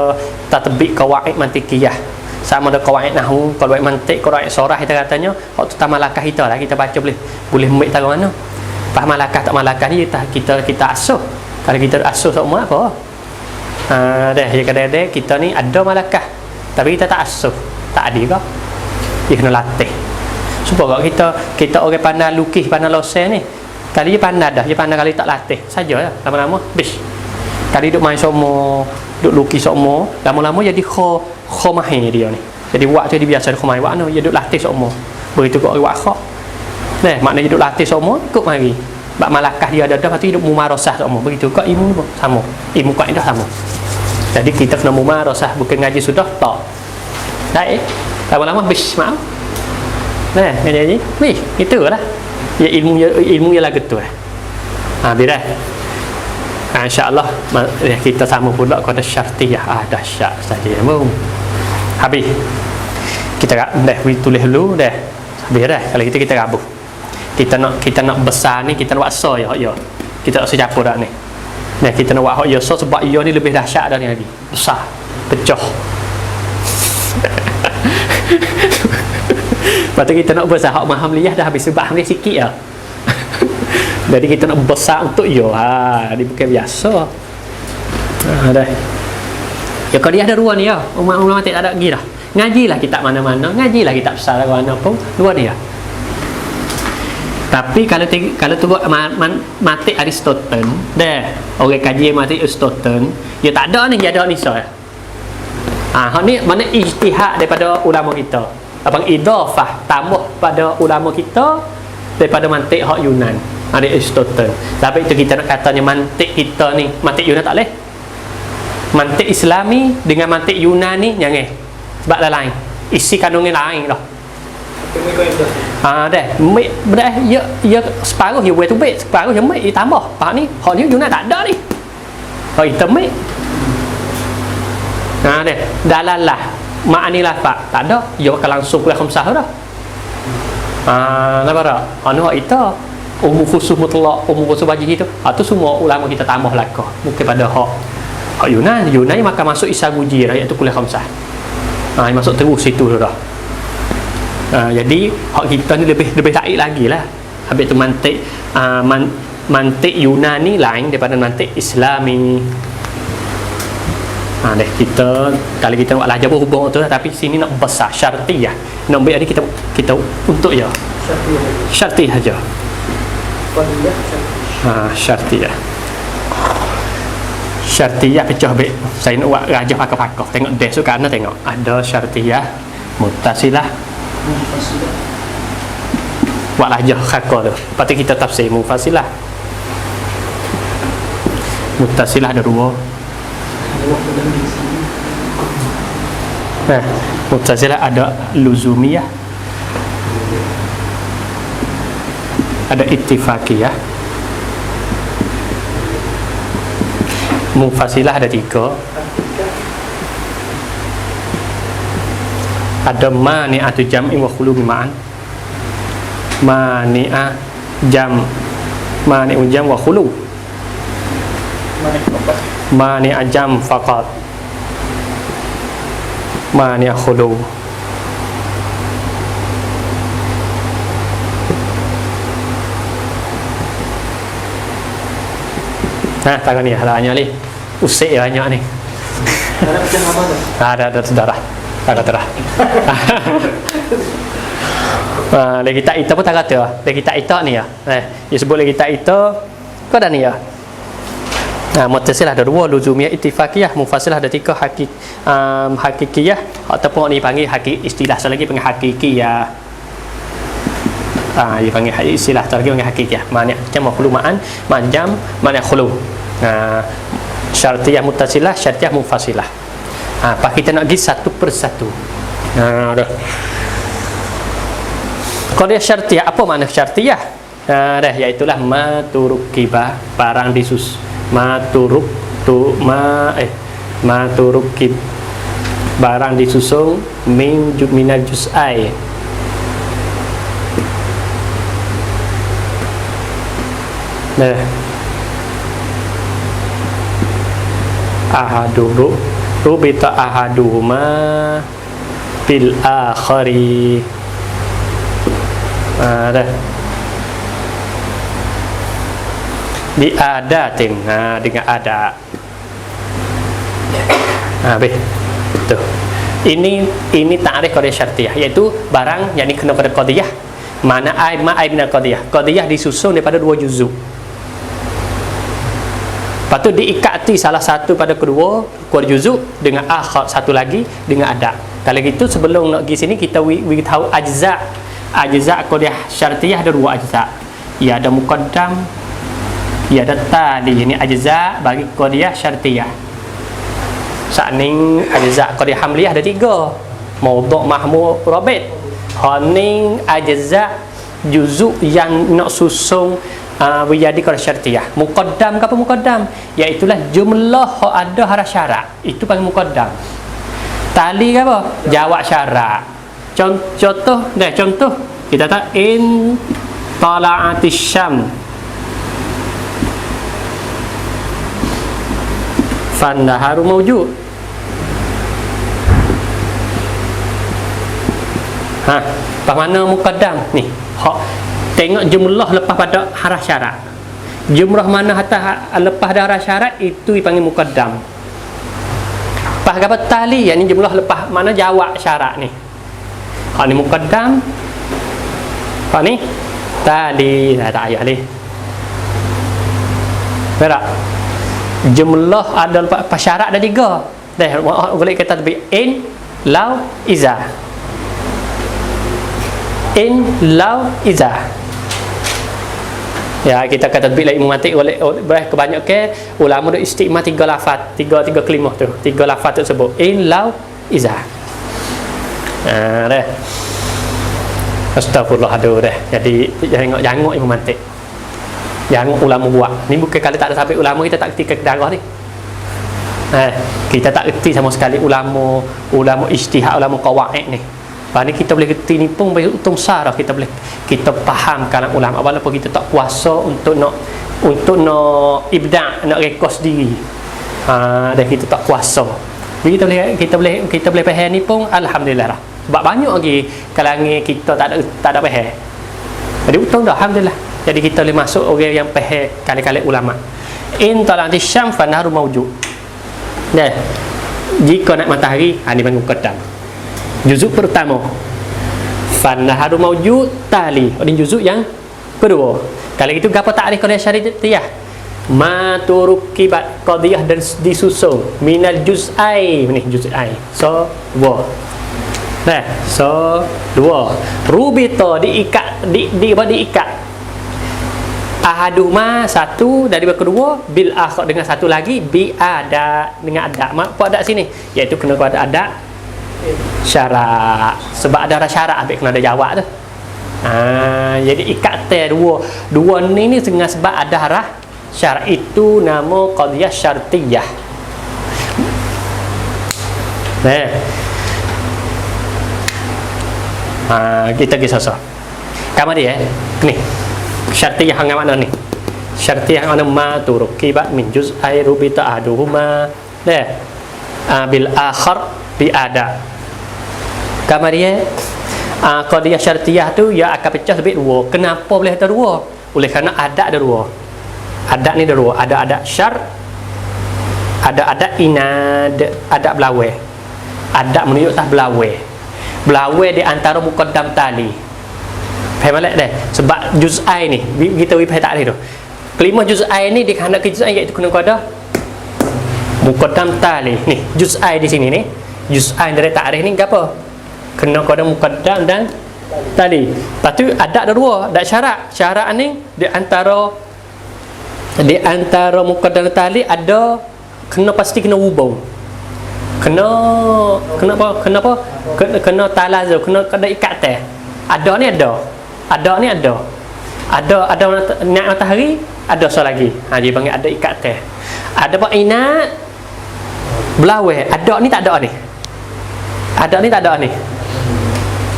B: tatbik qawaid mantiqiyah. Sama ada qawaid nahwu, qawaid mantiq, qawaid sorah kita katanya, hak tu malakah kita lah, kita baca boleh ambil tahu mana. Pas malakah tak malakah ni kita asuh. Kalau kita asuh semua apa? Dah ya kadang-kadang kita ni ada malakah tapi kita tak asuh, tak ada ke? Dia kena latih. Supaya kita orang pandai lukis, pandai loseh ni, kali dia pandai kali tak latih saja lah, lama-lama bish. Kali duk main semua, duk lukis semua, lama-lama jadi kho mahir dia ni. Jadi buat tu dia biasa kho mahir, buat dia duk latih semua. Begitu kau buat kho. Nah, maknanya duk latih semua ikut mari. Bab malakah dia ada lepas tu duk mumarasah semua. Begitu kau ilmu pun sama. Ilmu kaedah sama. Jadi kita kena mumarasah, bukan ngaji sudah tak. Baik. Lama-lama bish maaf. Nah, ngaji. Wih, itulah. Ya ilmu ialah gitu lah. Bila insya-Allah kita sama pula kepada syartiyah. Dahsyat saja. Habis. Kita dah tulis dulu dah. Habis dah. Kalau kita rabuh. Kita nak besar ni, kita nak buat so ya. Kita tak siapa dah ni. Nah, kita nak buat hak ya so sebab ia ni lebih dahsyat dah ni lagi. Besar, pecah. Lepas tu kita nak besar hak hamliyah dah habis sebab hamliyah sikit lah. Jadi kita nak besar untuk ia. Dia bukan biasa. Dah. Ya kalau dia ada dua ni ya. Umar mati tak ada lagi dah. Ngajilah kitab mana-mana, ngajilah kitab besar mana pun, dua dia. Tapi kalau tengok mati Aristotle, dah orang kaji mati Aristotle, dia tak ada ni, dia ada ni saya. Hak ni mana ijtihad daripada ulama kita. Abang idafah tambah pada ulama kita daripada mantik hak Yunan. Ada Aristotle. Tapi itu kita nak katanya mantik kita ni, mantik Yunan tak boleh. Mantik Islami dengan mantik Yunani jangan. Sebab lain. Isi kandungnya lain dah. Dah. Dah ya separuh dia buat tu baik, separuh dia baik dia tambah. Pak ni, hak ni Yunan tak ada ni. Hak kita baik. Dah. Dalalah. Ma'ani lafaz tak ada, dia akan langsung kuliah khamsah dah. Nampak tak? Anu hak kita umum khusus mutlak, umum khusus wajib itu. Tu semua ulama kita tambah belaka. Bukan pada hak Yunan yang makan masuk Isa Gujir iaitu kuliah khamsah. Masuk terus situ dah. Jadi hak kita ni lebih baik lagi lah. Habis tu mantik Yunani lain daripada mantik Islami. Deh kita kalau kita buat lajar berhubung tu, tapi sini nak besar syartiyah. Nak ambil ni kita untuk ya. Syartiyah saja. Syartiyah. Syartiyah pecah baik. Saya nak buat rajah pakar-pakar. Tengok des tu kan tengok. Ada syartiyah, muttasilah. Buat rajah pakar tu. Lepas tu kita tafsir mufassilah. Muttasilah ada dua. Mu'tazilah ada luzumiyah, ada ittifaqiyah. Mufassilah ada 3. Ada mani'atu jam'i wa khulu ma'an. Mani'a jam, mani'u jam wa khulu.
C: Mana keempat?
B: Mani'a jam faqat. Mani'a khulu. Nah, tangan ni halanya ni. Usik banyak ni.
C: Mana macam apa tu?
B: Ada saudara. Ada terah. Lagi tak itu pun tak kata. Lagi tak itu ni ya. Dia sebut lagi tak itu. Kau dah ni ya. Muttasilah ada dua, luzumiyah, ittifaqiyah, mufassilah ada tiga, hakikiyah ataupun ni panggil istilah satu lagi panggil hakikiyah. Dia panggil istilah satu lagi panggil hakikiyah. Makna jam khulu ma'an, jam makna khulu. Syartiyah muttasilah, syartiyah mufassilah. Pak kita nak pergi satu persatu. Dah. Kalau dia syartiyah, apa makna syartiyah? Dah, iaitulah ma turukiba, barang disus. Ma turukib, barang disusun minal juz'ai. Nah, ahadu rubita ahaduhuma bil akhari. Dah. Diadatin, dengan ada. Baik. Tuh. Ini ta'rif qadiyah syartiyah, iaitu barang yang kena pada qadiyah. Mana ma min qadiyah. Qadiyah disusun daripada dua juzuk. Lepas tu diikati salah satu pada kedua juzuk dengan akhar satu lagi dengan ada. Kalau gitu sebelum nak pergi sini kita tahu ajza. Ajza qadiyah syartiyah ada dua ajza. Ya ada muqaddam, ya ada tali. Ini ajza bagi qadiyah syartiyah. Sa'ning ajza qadiyah hamliyah ada tiga. Maudhu', mahmud, rabit. Haning ajza juzuk yang nak susung menjadi qadiyah syartiyah. Muqaddam ke apa muqaddam? Iaitulah jumlah ada haraf syarat. Itu panggil muqaddam. Tali ke apa? Jawab syarat. Contoh kita tak in tala'atis syam fannaharu mawjud. Apa mana muqaddam ni? Tengok jumlah lepas pada haraf syarat. Jumlah mana lepas pada haraf syarat itu dipanggil muqaddam. Lepas apa tali, yang ni jumlah lepas mana jawab syarat ni. Ni muqaddam. Ni tali. Tak ayah ni. Berak. Jumlah ada lepas syarat ada tiga. Dah boleh kata lebih in, law, iza. In, law, iza. Ya, kita kata tadbik la imatik oleh kebanyakan ulama dah istiqmah tiga lafaz, tiga kalimah tu, tiga lafaz tersebut in, law, iza. Dah. Astagfirullah dah. Jadi jangan imatik. Jangan ulama buat. Ni bukan kalau tak ada sampai ulama kita tak kerti ke darah ni. Kita tak kerti sama sekali ulama ijtihad, ulama qawaid ni. Lepas ni kita boleh kerti ni pun untung besar dah kita faham kalam ulama walaupun kita tak kuasa untuk nak ibda', nak rekod sendiri. Dan kita tak kuasa. Jadi kita boleh faham ni pun alhamdulillah lah. Sebab banyak lagi kalangan kita tak ada faham. Jadi untung dah alhamdulillah. Jadi kita boleh masuk orang yang faham kali-kali ulama. In tala'ati syam fa nahru mawjud. Dah. Jika nak matahari, ni panggil muqaddam. Juzuk pertama fannaharu mawjud tali. Ini juzuk yang kedua. Kalau itu apa ta'rif qadiyah syartiyah? Ma turukibat qadiyah dan disusun minal juz'ai. Ni juz'ai. So dua. Nah, so dua. Rubita diikat diikat. Ahaduma satu dari kedua, bil akhar dengan satu lagi, bi ada dengan ada. Apa ada sini? Iaitu kena ada syarat. Sebab ada syarat habis kena ada jawab tu. Jadi ikatan dua ni dengan sebab ada harah syarat, itu nama qadiyah syartiyah. Kita pergi sosok. Kamu dia ni. Syartiyah hang mana ni? Syartiyah ana ma turukiba min juz'ai rubita ahaduhuma bil akhar bi ada. Kamu dia qadiyah syartiyah tu ia akan pecah sebab dua. Kenapa boleh ada dua? Oleh kerana ada dua. Ada ni ada dua. Ada syar, ada inad, ada belawai. Ada menunjuk tak belawai. Belawai di antara muqaddam tali. Faham tak dah? Sebab juz'ai ni kita faham tak tu. Kelima juz'ai ni dikhanak ke juz'ai iaitu kena ada muqaddam tali. Ni juz'ai di sini ni. Juz'ai dari ta'rif ni apa? Kena ada muqaddam dan tali. Lepas tu ada dua, ada syarat. Syarat ni di antara muqaddam dan tali ada kena pasti kena hubung. Kenapa? Kena talazum, kena ikat teh. Ada ni ada. Ada naik matahari, ada so lagi. Dia panggil ada ikat teh. Ada pak inat belawai. Ada ni tak ada ni. Ada ni tak ada ni.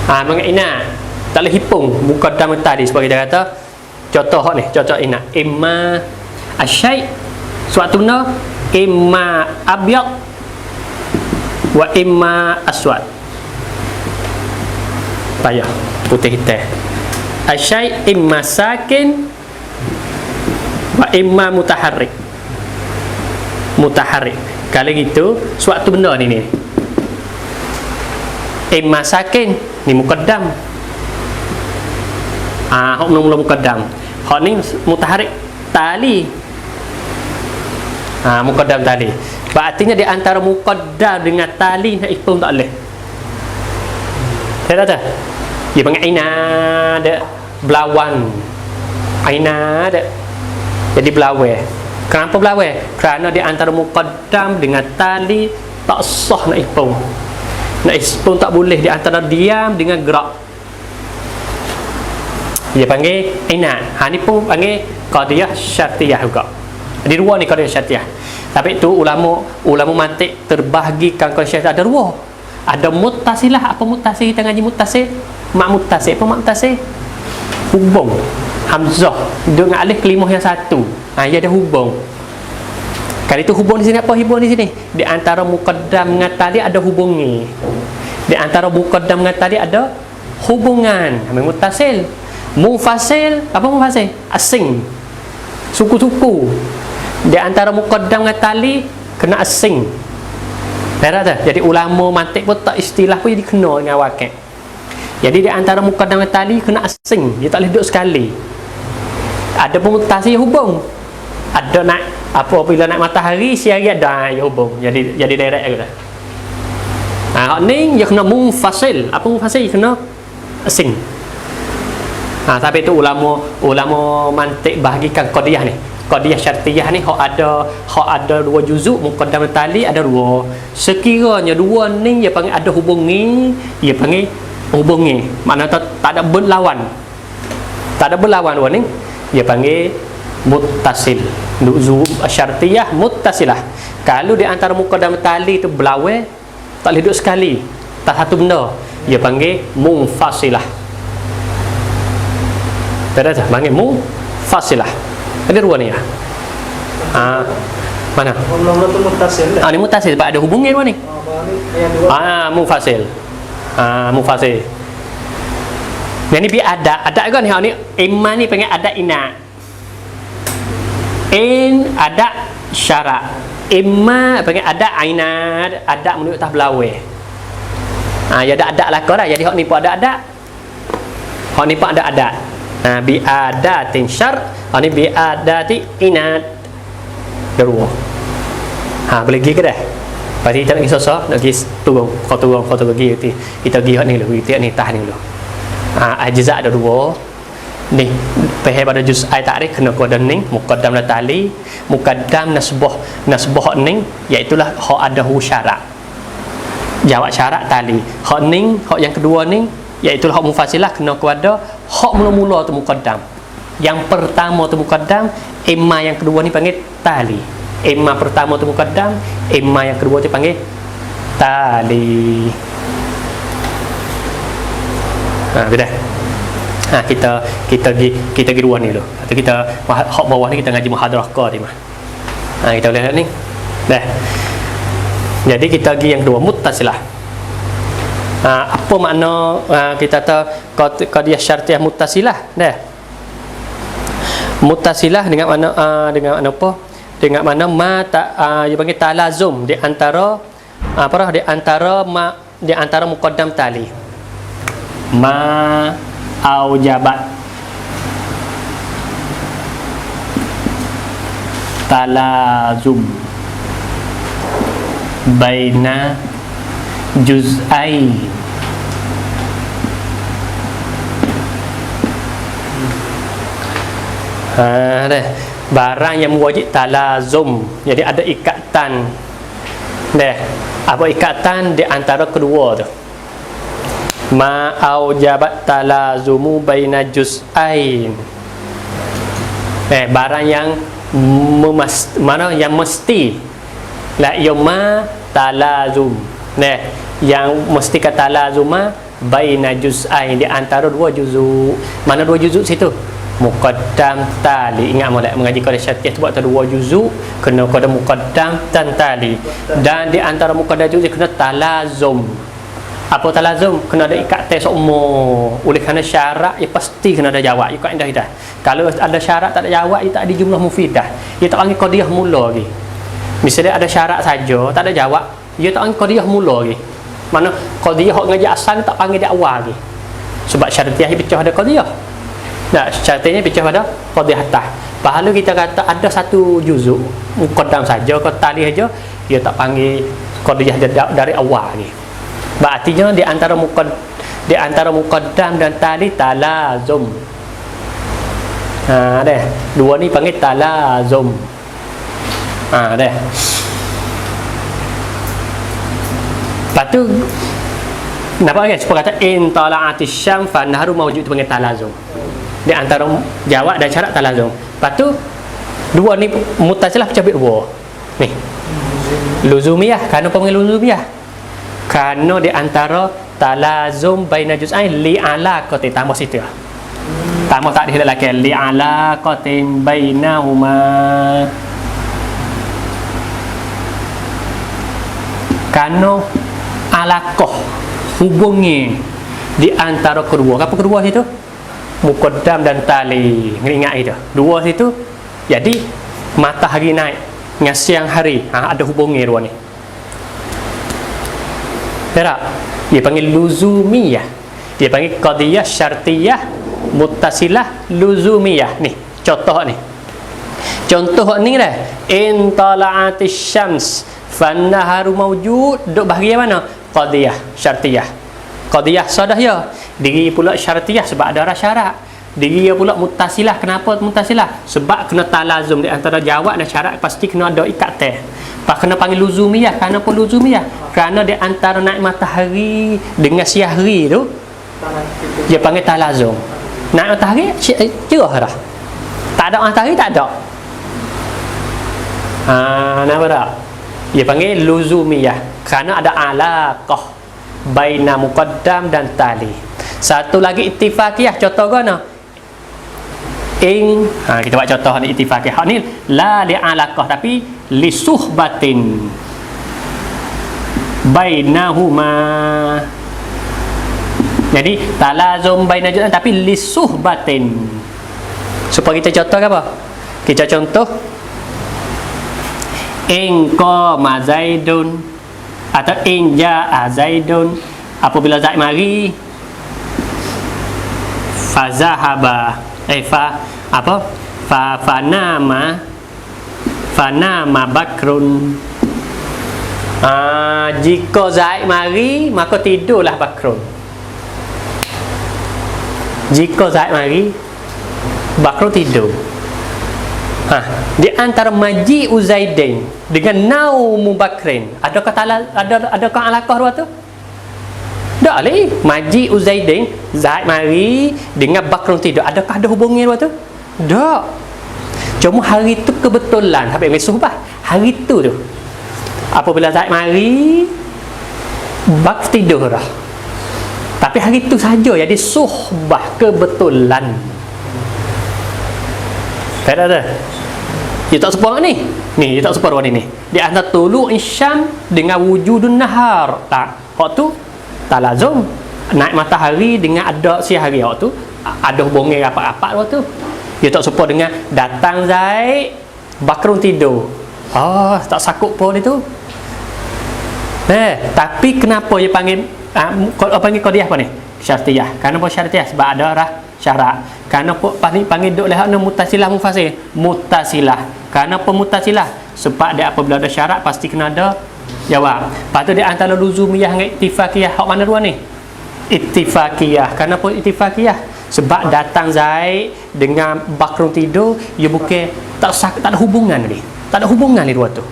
B: Panggil inat. Tak boleh hipung muqaddam tadi sebab kita kata contoh ni, contoh inat. Imma asyai suatu na imma abyad wa imma aswad. Payah putih hitam. Asyai imma sakin wa imma mutaharrik. Kalau gitu suatu benda ni imma sakin ni muqaddam. Hak mula muqaddam. Hak ni mutaharrik tali. Muqaddam tali. Berartinya di antara muqaddam dengan tali nak ipung tak boleh. Tahu tak? Dia panggil inad belawan. Inad jadi belawai. Kenapa belawai? Kerana di antara muqaddam dengan tali tak sah nak ipung. Nak ipung tak boleh di antara diam dengan gerak. Dia panggil inad. Ni pun panggil qadiyah syartiyah juga. Di dua ni qadiyah syartiyah. Tapi tu ulama mantik terbahagikan qadiyah syartiyah ada dua. Ada muttasilah. Apa muttasil? Kita ngaji muttasil. Mak muttasil. Apa mak muttasil? Hubung hamzah dengan alif kelimah yang satu. Ia ada hubung. Kali itu hubung di sini apa? Hubung di sini di antara muqaddam dengan tali ada hubungi. Di antara muqaddam dengan tali ada hubungan. Muttasil. Mufasil. Apa mufasil? Asing. Suku-suku. Di antara muqaddam dengan tali kena asing. Tak? Jadi ulama mantik pun tak istilah pun jadi kena dengan wakil. Jadi di antara muqaddam dengan tali kena asing. Dia tak boleh duduk sekali. Ada pemutasi hubung. Ada naik apabila naik matahari siang ada ya hubung. Jadi direct ke dah. Hak ni dia kena munfasil. Apa munfasil? Kena asing. Tapi itu ulama mantik bahagikan qadiyah ni. Qadiyah syartiyah ni hak ada dua juzuk muqaddam tali ada dua. Sekiranya dua ni dia panggil ada hubungi, dia panggil hubungi. Makna tak ada berlawan. Tak ada berlawan dua ni. Dia panggil muttasil. Juzuk syartiyah muttasilah. Kalau di antara muqaddam tali tu belawai, tak boleh duduk sekali. Tak satu benda. Dia panggil munfasilah. Tak panggil munfasilah. Ada dua ni ya. Mana?
C: Mula-mula tu muttasil dah.
B: Ni muttasil sebab ada hubungnya dua ni. Mufasil. Mufasil. Yang ni bi ada kan ni iman ni panggil ada ina. In ada syarat. Imma panggil ada ainad, ada menunjuk atas belawai. Ya ada lah dah. Jadi hak ni pun ada. Hak ni pun ada. Bi adatin syar, hak ni bi adati inad. Dua. Boleh pergi ke dah? Pasti kita nak pergi sosok, nak pergi turun. Kau turun pergi. Kita pergi hak ni dulu. Kita ni tahan ni dulu. Ajza ada dua. Ni faham pada juz ai ta'rif kena qadar ni muqaddam dan tali, muqaddam nasbah ni iaitu lah hak ada syarat. Jawab syarat tali. Hak ni, hak yang kedua ni iaitu hak mufasilah kena kepada hak mula-mula tu muqaddam. Yang pertama tu muqaddam, imma yang kedua ni panggil tali. Imma pertama tu muqaddam, imma yang kedua tu panggil tali. Sudah. Kita pergi luar ni dulu. Atau kita hak bawah ni kita ngaji muhadarah ke mah. Kita boleh lihat ni. Dah. Jadi kita pergi yang kedua, muttasilah. Apa makna kita tahu qadiyah syartiyah muttasilah? Dah. Muttasilah dengan mana apa? Dengan mana dia panggil talazum di antara di antara muqaddam tali. Ma aujabat talazum baina juz'ai deh. Barang yang wajib talazum, jadi ada ikatan deh. Apa ikatan di antara kedua tu? Ma aujabat talazumu baina juz'ain. Barang yang yang mesti la yuma talazum. Yang mesti kata talazuma baina juz'ain, di antara dua juzuk. Mana dua juzuk situ? Muqaddam tali. Ingat molek mengaji qadiyah syartiyah tu buat dua juzuk, kena qada muqaddam dan tali. Dan di antara muqaddam juzuk kena talazum. Apa talazum? Kena ada ikatan seumur. Oleh kerana syarat ia pasti kena ada jawab. Ia kaedah dah. Kalau ada syarat tak ada jawab, ia tak ada jumlah mufidah. Ia tak panggil qadiyah mula lagi. Misalnya ada syarat saja, tak ada jawab, ia tak panggil qadiyah mula lagi. Mana qadiyah hak ngaji asal tak panggil di awal lagi. Sebab syartiyah ia pecah ada qadiyah. Nah, syartiyahnya pecah pada qadiyah atas. Pahala kita kata ada satu juzuk muqaddam saja, ke tali saja, ia tak panggil qadiyah dari awal lagi. Berartinya di antara muqaddam dan tali talazum. Deh. Dua ni panggil talazum. Deh. Lepas tu kenapa kan? Sebab kata in tala'atis syam fa nahru mawjud tu panggil talazum. Di antara jawab dan syarat talazum. Lepas tu dua ni muttasilah pecah dua. Ni. Luzumiyah, kerana apa panggil luzumiyah? Kerana di antara talazum baina juz'ain li alaqati, tambah situ. Tambah tak ada lagi li alaqatin bainahuma. Kerana alaqah hubungi di antara kedua. Apa kedua situ? Muqaddam dan tali. Ingat itu. Dua situ. Jadi matahari naik dengan siang hari, ada hubungi dua ni. Perak. Dia panggil luzumiyah. Dia panggil qadiyah syartiyah muttasilah luzumiyah. Ni contoh ni. Contoh ni dah. In tala'atis syams fannaharu mawjud. Duk bahagian mana? Qadiyah syartiyah. Qadiyah sadah ya. Diri pula syartiyah sebab ada syarat. Diri pula muttasilah. Kenapa muttasilah? Sebab kena talazum di antara jawab dan syarat, pasti kena ada ikatan. Pas kena panggil luzumiyah. Kenapa luzumiyah? Kerana di antara naik matahari dengan siang hari tu dia panggil talazum. Naik matahari cerah dah. Tak ada matahari, tak ada. Nampak tak? Dia panggil luzumiyah kerana ada alaqah baina muqaddam dan tali. Satu lagi ittifaqiyah, contoh gana kita buat contoh ni ittifaqiyah. Ni la li alaqah tapi li suhbatin bainahuma. Jadi talazum baina juz'an tapi li suhbatin. Supaya kita contoh apa? Kita contoh in qama zaidun atau in jaa zaidun. Apabila Zaid mari, fa zahaba fanama Bakrun. Jika Zaid mari maka tidurlah Bakrun. Jika Zaid mari Bakrun tidur. Di antara maji Uzaidain dengan naumu Bakrin, adakah alaqah dua tu? Tak lagi. Maji Uzaidain, Zaid mari dengan Bakrun tidur, adakah ada hubungan dua tu? Tak. Cuma hari tu kebetulan sampai ambil suhbah. Hari tu apabila Zaid mari Bak tidur dah. Tapi hari tu saja jadi suhbah kebetulan. Tak ada. Dia tak sepa ni. Ni dia tak sepa ruang ni. Di antara tulu isyam dengan wujudun nahar. Tak. Hak tu tak lazim. Naik matahari dengan ada siang hari hak tu ada hubungan rapat-rapat waktu tu. Dia tak sepa dengan datang Zaid bakrun tidur. Tak sakut pun itu. Tapi kenapa dia panggil kalau panggil qadiyah apa ni? Syartiyah. Kenapa syartiyah? Sebab ada arah syarat. Kenapa panggil duk lihat mutasilah mufasir? Mutasilah. Kenapa mutasilah? Sebab dia apabila ada syarat pasti kena ada jawab. Lepas tu dia antara luzumiyah dengan ittifaqiyah. Hak mana dua ni? Ittifaqiyah. Kenapa ittifaqiyah? Sebab datang Zaid dengan bakrun tidur, dia bukan tak ada hubungan ni. Tak ada hubungan ni dua tu.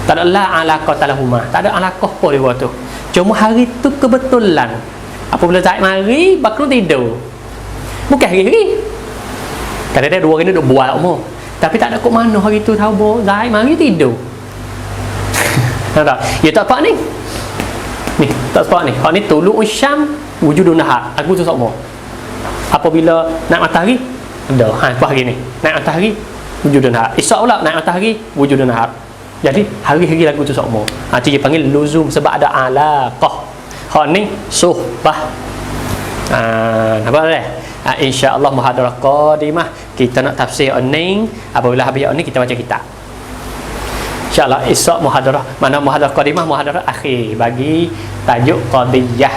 B: Tak ada la alaqah talahuma. Tak ada alaqah pun di dua tu. Cuma hari tu kebetulan apabila Zaid mari bakrun tidur. Bukan hari-hari. Kadang-kadang dua hari ni duk buat umur. Tapi tak ada kok mana hari tu tahu bahawa Zaid mari tidur. Tak. Ya tak apa ni. Ni, tak apa ni. Hak ni tulu usyam wujudun nahar. Aku tu sama. Apabila naik matahari ada. Apa hari ni? Naik matahari wujudun nahar. Esok pula naik matahari wujudun nahar. Jadi hari-hari lagu tu sama. Itu dia panggil luzum sebab ada alaqah. Hak ni suhbah. Nampak tak? InsyaAllah muhadarah qadimah kita nak tafsir oning. Apabila habis oning kita baca kitab. InsyaAllah esok muhadarah. Mana muhadarah qadimah? Muhadarah akhir bagi tajuk qadiyah.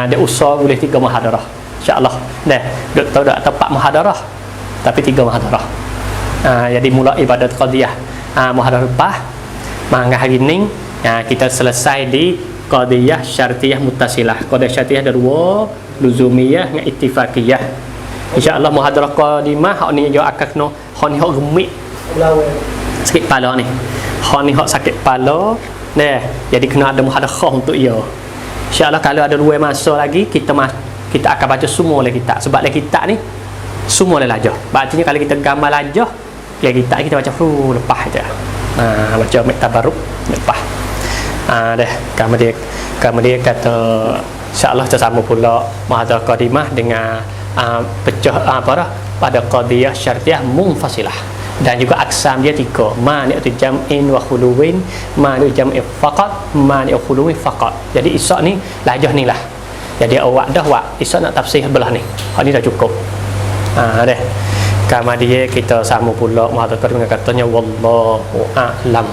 B: Dia usah boleh 3 muhadarah. InsyaAllah. Duk tahu tak tepat muhadarah tapi 3 muhadarah. Jadi mula ibadat qadiyah muhadarah lepas mangga hari ni kita selesai di qadiyah syartiyah muttasilah. Qadiyah syartiyah ada 2, luzumiyah dengan ittifaqiyah. InsyaAllah muhadarah qadimah hak ni jo akan kena hak ni hak gemik sakit kepala ni. Hak ni hak sakit kepala. Jadi kena ada muhadarah untuk ia. InsyaAllah kalau ada 2 masa lagi kita akan baca semua oleh kita. Sebab oleh kita ni semua oleh lajah. Artinya kalau kita gambar lajah ya kita baca lepas je. Baca tabarruk lepas. Kemudian kata insya-Allah kita sama pula muhadarah qadimah dengan pecah pada qadiyah syartiyah munfasilah. Dan juga aksam dia 3, mani'atu jam'in wa khuluwin, mani'u jam'in faqat, mani'u khuluwin faqat. Jadi esok ni lajah ni lah. Jadi awak dah esok nak tafsir belah ni. Hak ni dah cukup. Kemudian kita sama pula muhadarah qadimah katanya wallahu a'lam.